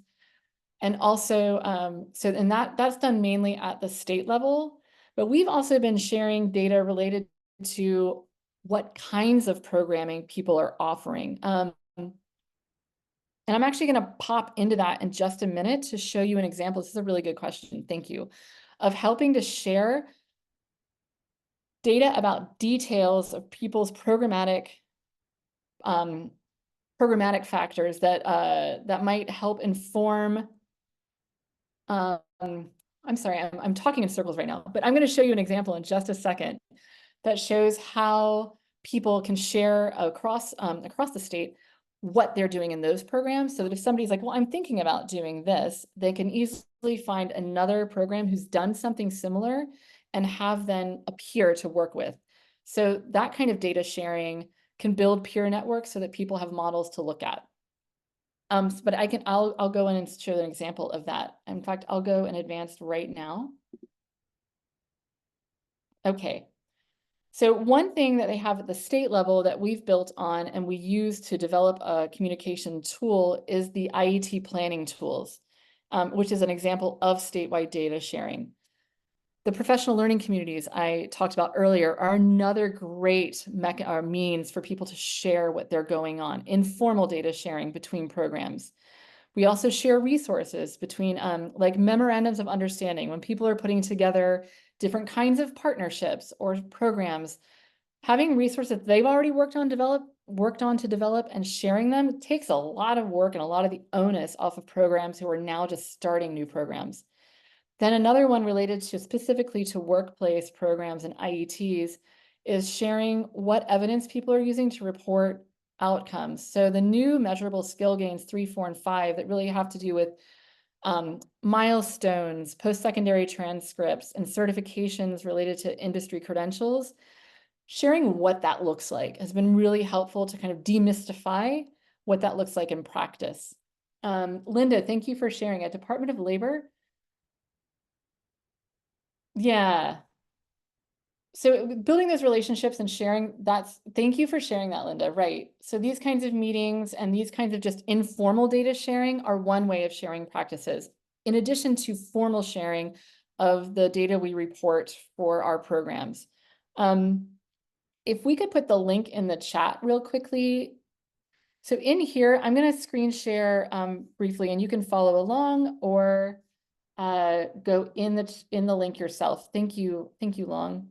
and also, and that's done mainly at the state level, but we've also been sharing data related to what kinds of programming people are offering. And I'm actually going to pop into that in just a minute to show you an example. This is a really good question. Thank you. Of helping to share data about details of people's programmatic factors that might help inform. I'm sorry, I'm talking in circles right now, but I'm going to show you an example in just a second that shows how people can share across the state what they're doing in those programs, so that if somebody's like, well, I'm thinking about doing this, they can easily find another program who's done something similar and have them a peer to work with. So that kind of data sharing can build peer networks so that people have models to look at. But I'll go in and show an example of that. In fact, I'll go in advanced right now. Okay. So one thing that they have at the state level that we've built on and we use to develop a communication tool is the IET planning tools, which is an example of statewide data sharing. The professional learning communities I talked about earlier are another great means for people to share what they're going on, informal data sharing between programs. We also share resources between like memorandums of understanding when people are putting together different kinds of partnerships or programs. Having resources they've already worked on to develop and sharing them takes a lot of work and a lot of the onus off of programs who are now just starting new programs. Then another one related to specifically to workplace programs and IETs is sharing what evidence people are using to report outcomes. So the new measurable skill gains 3, 4, and 5 that really have to do with milestones, post-secondary transcripts, and certifications related to industry credentials, sharing what that looks like has been really helpful to kind of demystify what that looks like in practice. Linda, thank you for sharing. At Department of Labor, yeah. So building those relationships and sharing, thank you for sharing that, Linda, right. So these kinds of meetings and these kinds of just informal data sharing are one way of sharing practices, in addition to formal sharing of the data we report for our programs. If we could put the link in the chat real quickly. So in here, I'm going to screen share briefly, and you can follow along or go in the link yourself. Thank you, Long.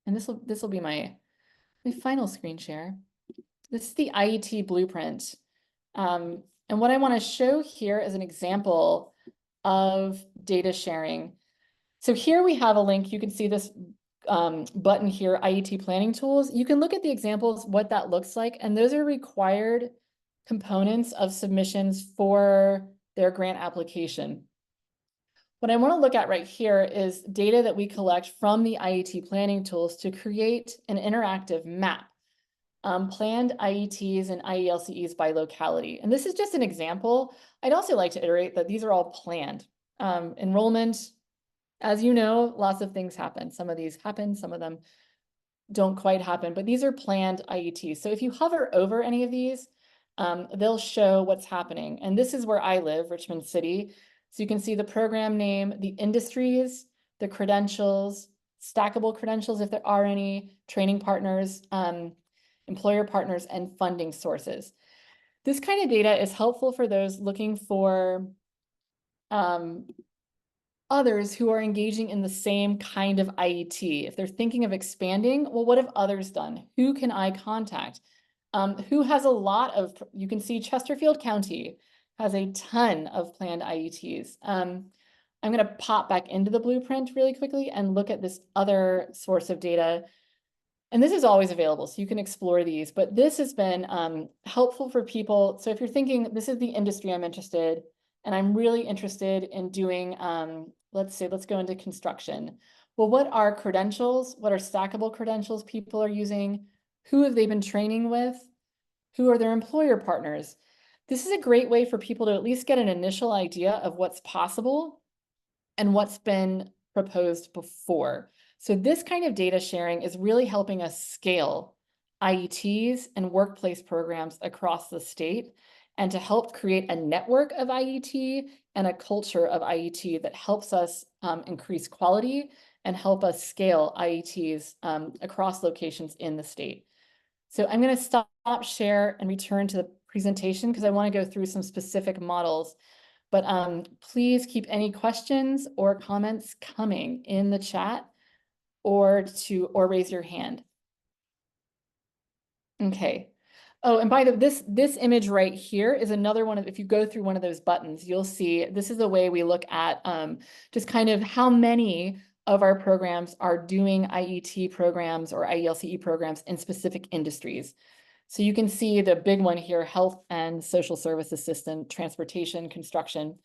And this will be my final screen share. This is the IET blueprint. And what I want to show here is an example of data sharing. So here we have a link. You can see this button here, IET planning tools. You can look at the examples, what that looks like, and those are required components of submissions for their grant application. What I want to look at right here is data that we collect from the IET planning tools to create an interactive map, planned IETs and IELCEs by locality. And this is just an example. I'd also like to iterate that these are all planned. Enrollment, as you know, lots of things happen. Some of these happen, some of them don't quite happen, but these are planned IETs. So if you hover over any of these, they'll show what's happening. And this is where I live, Richmond City. So you can see the program name, the industries, the credentials, stackable credentials if there are any, training partners, employer partners, and funding sources. This kind of data is helpful for those looking for others who are engaging in the same kind of IET. If they're thinking of expanding, well, what have others done? Who can I contact? Who has a lot of, you can see Chesterfield County has a ton of planned IETs. I'm going to pop back into the blueprint really quickly and look at this other source of data. And this is always available, so you can explore these, but this has been helpful for people. So if you're thinking, this is the industry I'm interested, and I'm really interested in doing, let's go into construction. Well, what are credentials? What are stackable credentials people are using? Who have they been training with? Who are their employer partners? This is a great way for people to at least get an initial idea of what's possible and what's been proposed before. So this kind of data sharing is really helping us scale IETs and workplace programs across the state, and to help create a network of IET and a culture of IET that helps us increase quality and help us scale IETs across locations in the state. So I'm going to stop share and return to the presentation because I want to go through some specific models. But please keep any questions or comments coming in the chat or raise your hand. Okay. Oh, and by the way, this image right here is another one of, if you go through one of those buttons, you'll see this is the way we look at just kind of how many of our programs are doing IET programs or IELCE programs in specific industries. So you can see the big one here, health and social service assistant, transportation, construction.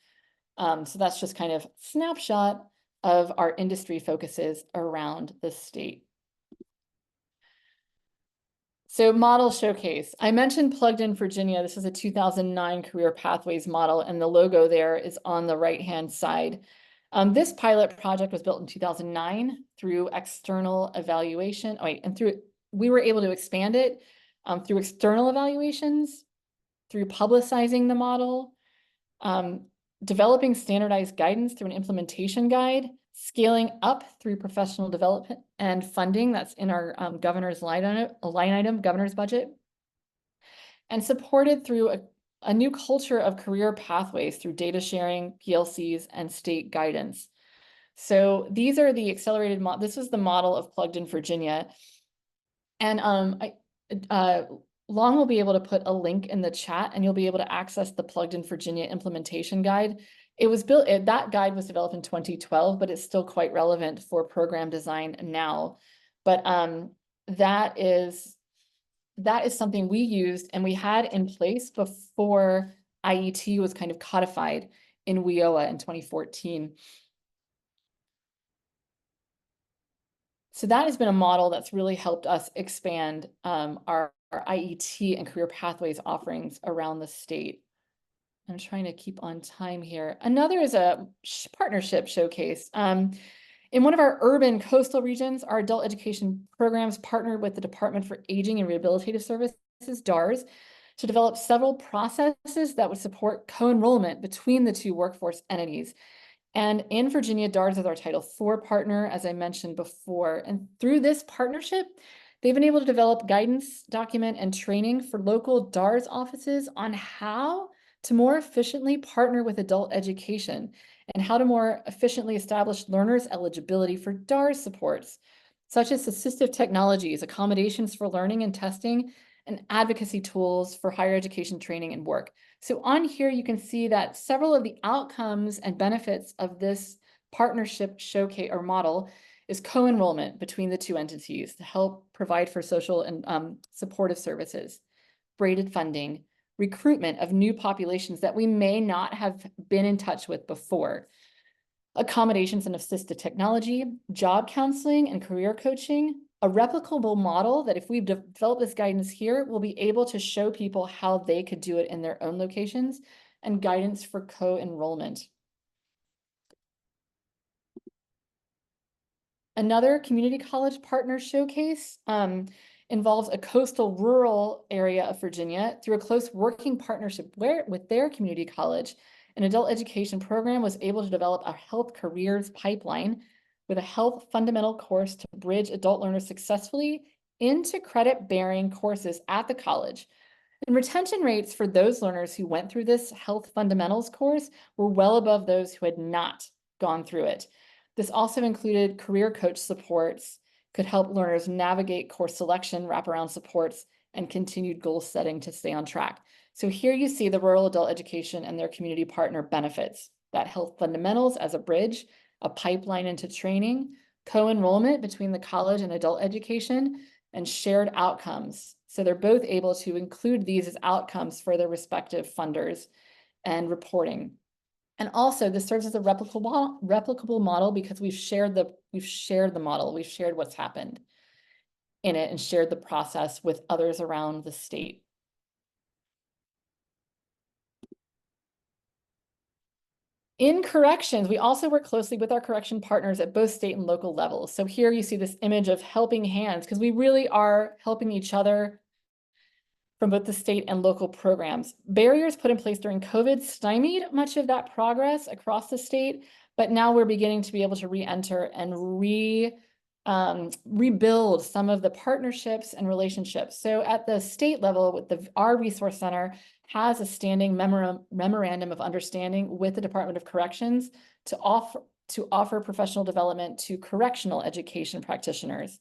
So that's just kind of snapshot of our industry focuses around the state. So model showcase. I mentioned Plugged in Virginia. This is a 2009 career pathways model, and the logo there is on the right-hand side. This pilot project was built in 2009 through external evaluation. We were able to expand it through external evaluations, through publicizing the model, developing standardized guidance through an implementation guide, scaling up through professional development and funding, that's in our governor's line item, governor's budget, and supported through a new culture of career pathways through data sharing, PLCs, and state guidance. So these are the accelerated this is the model of Plugged in Virginia. And Long will be able to put a link in the chat, and you'll be able to access the Plugged in Virginia implementation guide. It was built, that guide was developed in 2012, but it's still quite relevant for program design now. But that is something we used and we had in place before IET was kind of codified in WIOA in 2014. So that has been a model that's really helped us expand our IET and career pathways offerings around the state. I'm trying to keep on time here. Another is a partnership showcase. In In one of our urban coastal regions, our adult education programs partnered with the Department for Aging and Rehabilitative Services, DARS, to develop several processes that would support co-enrollment between the two workforce entities. And in Virginia, DARS is our Title IV partner, as I mentioned before. And through this partnership, they've been able to develop guidance, document, and training for local DARS offices on how to more efficiently partner with adult education and how to more efficiently establish learners' eligibility for DARS supports, such as assistive technologies, accommodations for learning and testing, and advocacy tools for higher education training and work. So on here, you can see that several of the outcomes and benefits of this partnership showcase or model is co-enrollment between the two entities to help provide for social and supportive services, braided funding, recruitment of new populations that we may not have been in touch with before, accommodations and assistive technology, job counseling and career coaching, a replicable model that if we've developed this guidance here, we'll be able to show people how they could do it in their own locations, and guidance for co-enrollment. Another community college partner showcase involves a coastal rural area of Virginia. Through a close working partnership with their community college, an adult education program was able to develop a health careers pipeline with a health fundamental course to bridge adult learners successfully into credit-bearing courses at the college. And retention rates for those learners who went through this health fundamentals course were well above those who had not gone through it. This also included career coach supports, could help learners navigate course selection, wraparound supports, and continued goal setting to stay on track. So here you see the rural adult education and their community partner benefits, that health fundamentals as a bridge, a pipeline into training, co-enrollment between the college and adult education, and shared outcomes. So they're both able to include these as outcomes for their respective funders and reporting. And also this serves as a replicable model because we've shared the model, we've shared what's happened in it and shared the process with others around the state. In corrections, we also work closely with our correction partners at both state and local levels. So here you see this image of helping hands because we really are helping each other from both the state and local programs. Barriers put in place during COVID stymied much of that progress across the state, but now we're beginning to be able to re-enter and rebuild some of the partnerships and relationships. So at the state level, with our resource center has a standing memorandum of understanding with the Department of Corrections to offer professional development to correctional education practitioners.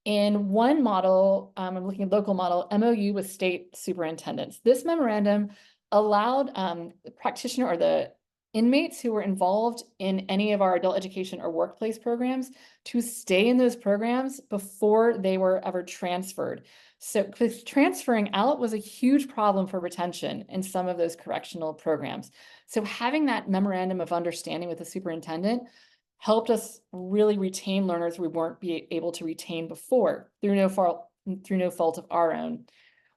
In one model, I'm looking at local model, MOU with state superintendents. This memorandum allowed the practitioner or the inmates who were involved in any of our adult education or workplace programs to stay in those programs before they were ever transferred. So because transferring out was a huge problem for retention in some of those correctional programs. So having that memorandum of understanding with the superintendent helped us really retain learners we weren't able to retain before through no fault of our own.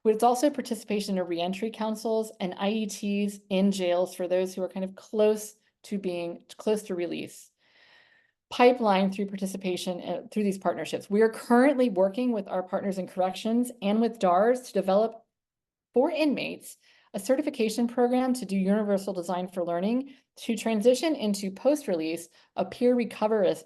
With also participation in reentry councils and IETs in jails for those who are kind of close to release. Pipeline through participation through these partnerships. We are currently working with our partners in corrections and with DARS to develop for inmates a certification program to do universal design for learning to transition into post-release a peer recovery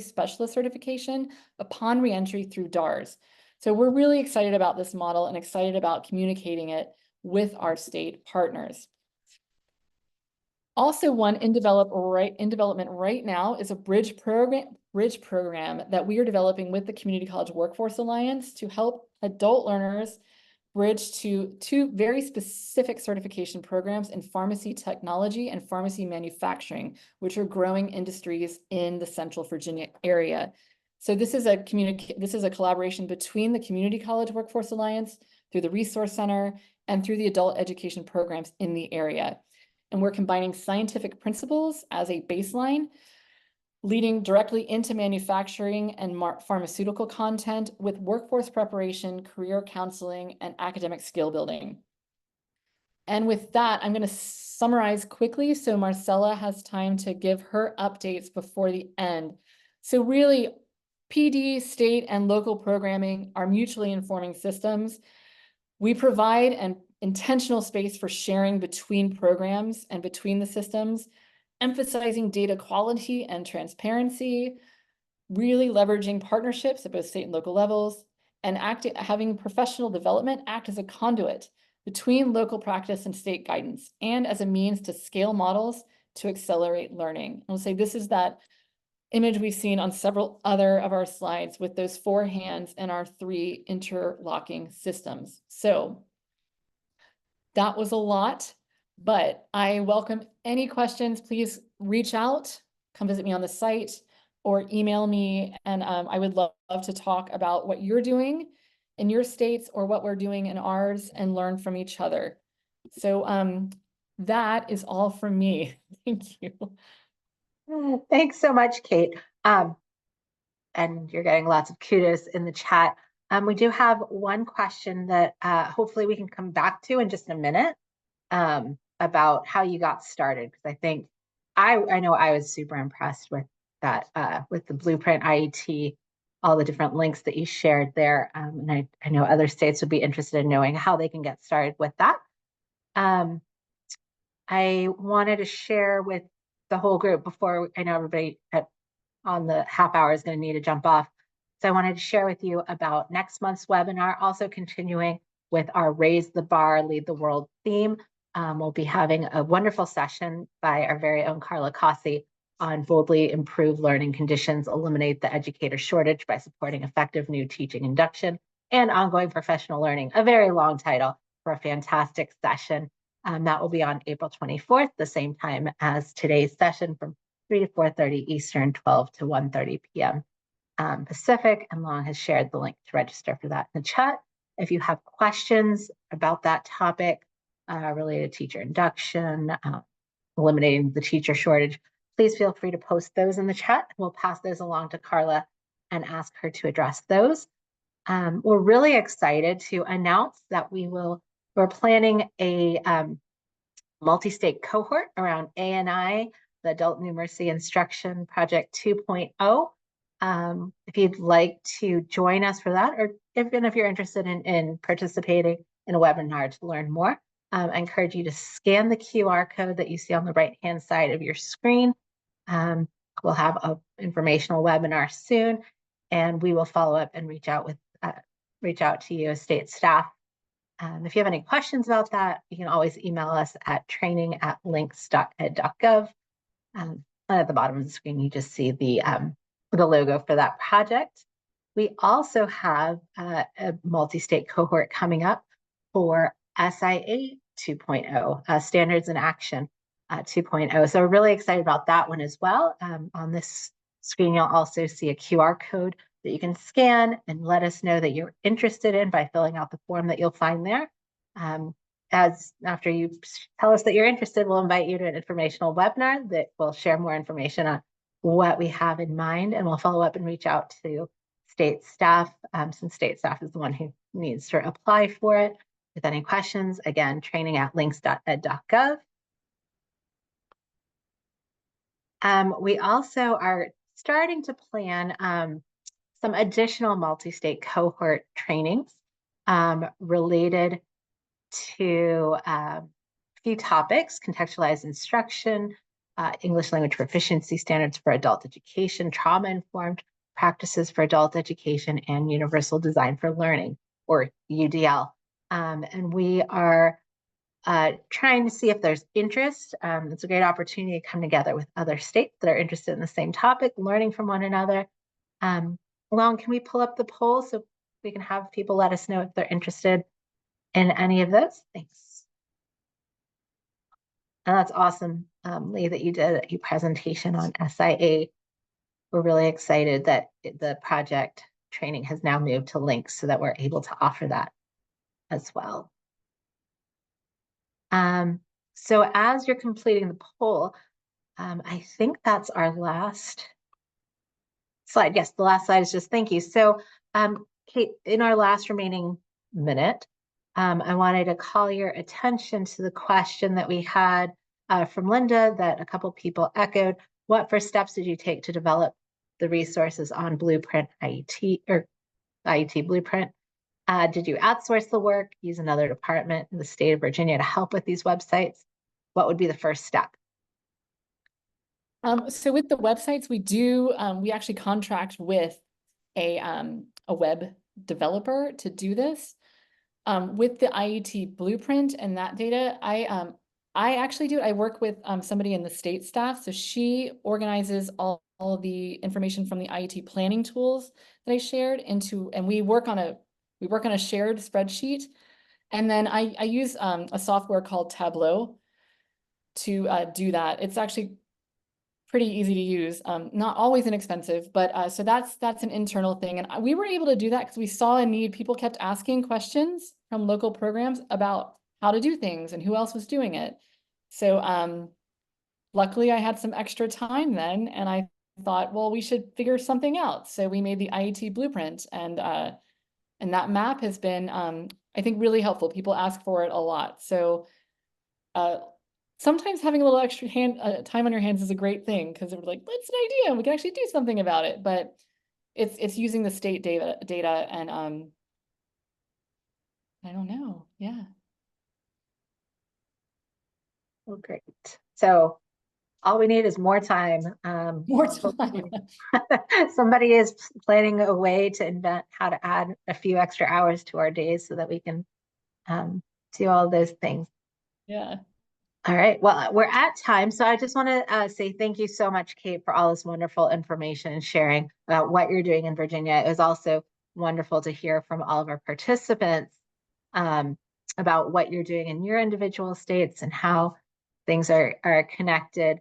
specialist certification upon reentry through DARS. So we're really excited about this model and excited about communicating it with our state partners. Also, one in development right now is a bridge program that we are developing with the Community College Workforce Alliance to help adult learners bridge to two very specific certification programs in pharmacy technology and pharmacy manufacturing, which are growing industries in the Central Virginia area. So this is a collaboration between the Community College Workforce Alliance through the Resource Center and through the adult education programs in the area. And we're combining scientific principles as a baseline, leading directly into manufacturing and pharmaceutical content with workforce preparation, career counseling, and academic skill building. And with that, I'm going to summarize quickly so Marcella has time to give her updates before the end. So really, PD, state, and local programming are mutually informing systems. We provide an intentional space for sharing between programs and between the systems, emphasizing data quality and transparency, really leveraging partnerships at both state and local levels, and having professional development act as a conduit between local practice and state guidance, and as a means to scale models to accelerate learning. I'll say this is that image we've seen on several other of our slides with those 4 hands and our 3 interlocking systems. So that was a lot, but I welcome any questions. Please reach out, come visit me on the site, or email me, and I would love to talk about what you're doing in your states or what we're doing in ours and learn from each other. So that is all from me. Thank you. Thanks so much, Kate. And you're getting lots of kudos in the chat. We do have one question that hopefully we can come back to in just a minute about how you got started, because I think I know I was super impressed with that, with the Blueprint IET, all the different links that you shared there. And I know other states would be interested in knowing how they can get started with that. I wanted to share with the whole group before, I know everybody on the half hour is going to need to jump off. So I wanted to share with you about next month's webinar, also continuing with our Raise the Bar, Lead the World theme. We'll be having a wonderful session by our very own Carla Cossey on boldly improve learning conditions, eliminate the educator shortage by supporting effective new teaching induction and ongoing professional learning. A very long title for a fantastic session. That will be on April 24th, the same time as today's session, from 3 to 4:30 Eastern, 12 to 1:30 p.m. Pacific, and Long has shared the link to register for that in the chat. If you have questions about that topic related to teacher induction, eliminating the teacher shortage, please feel free to post those in the chat. We'll pass those along to Carla and ask her to address those. We're really excited to announce that we're planning a multi-state cohort around ANI, the Adult Numeracy Instruction Project 2.0. If you'd like to join us for that, or even if you're interested in participating in a webinar to learn more, I encourage you to scan the QR code that you see on the right-hand side of your screen. We'll have an informational webinar soon, and we will follow up and reach out to you as state staff. If you have any questions about that, you can always email us at training@links.ed.gov. At the bottom of the screen, you just see the logo for that project. We also have a multi-state cohort coming up for SIA 2.0, Standards in Action 2.0. So we're really excited about that one as well. On this screen, you'll also see a QR code that you can scan and let us know that you're interested in by filling out the form that you'll find there. After you tell us that you're interested, we'll invite you to an informational webinar that will share more information on what we have in mind, and we'll follow up and reach out to state staff, since state staff is the one who needs to apply for it. With any questions, again, training@links.ed.gov. We also are starting to plan some additional multi-state cohort trainings related to a few topics: contextualized instruction, English language proficiency standards for adult education, trauma-informed practices for adult education, and universal design for learning, or UDL. And we are trying to see if there's interest. It's a great opportunity to come together with other states that are interested in the same topic, learning from one another. Long, can we pull up the poll so we can have people let us know if they're interested in any of those? Thanks. And that's awesome, Lee, that you did a presentation on SIA. We're really excited that the project training has now moved to links so that we're able to offer that as well. So as you're completing the poll, I think that's our last slide. Yes, the last slide is just thank you. So Kate, in our last remaining minute, I wanted to call your attention to the question that we had from Linda that a couple people echoed. What first steps did you take to develop the resources on Blueprint IET or IET Blueprint? Did you outsource the work, use another department in the state of Virginia to help with these websites? What would be the first step? So with the websites, we actually contract with a web developer to do this. With the IET Blueprint and that data, I actually do it. I work with somebody in the state staff. So she organizes all the information from the IET planning tools that I shared into, and we work on a shared spreadsheet. And then I use a software called Tableau to do that. It's actually pretty easy to use, not always inexpensive, but so that's an internal thing. And we were able to do that because we saw a need. People kept asking questions from local programs about how to do things and who else was doing it. So luckily I had some extra time then, and I thought, well, we should figure something out. So we made the IET Blueprint, and that map has been, I think, really helpful. People ask for it a lot. So sometimes having a little extra time on your hands is a great thing, because we're like, that's an idea, and we can actually do something about it. But it's using the state data, and I don't know. Yeah. Oh, great. So all we need is more time. More time. Somebody is planning a way to invent how to add a few extra hours to our days so that we can do all those things. Yeah. All right. Well, we're at time. So I just want to say thank you so much, Kate, for all this wonderful information and sharing about what you're doing in Virginia. It was also wonderful to hear from all of our participants about what you're doing in your individual states and how things are connected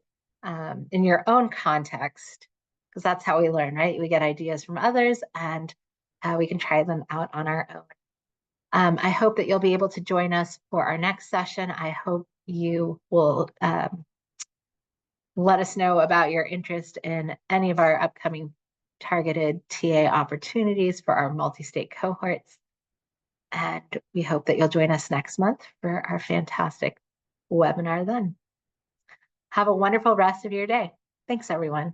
in your own context, because that's how we learn, right? We get ideas from others, and we can try them out on our own. I hope that you'll be able to join us for our next session. I hope you will let us know about your interest in any of our upcoming targeted TA opportunities for our multi-state cohorts. And we hope that you'll join us next month for our fantastic webinar then. Have a wonderful rest of your day. Thanks, everyone.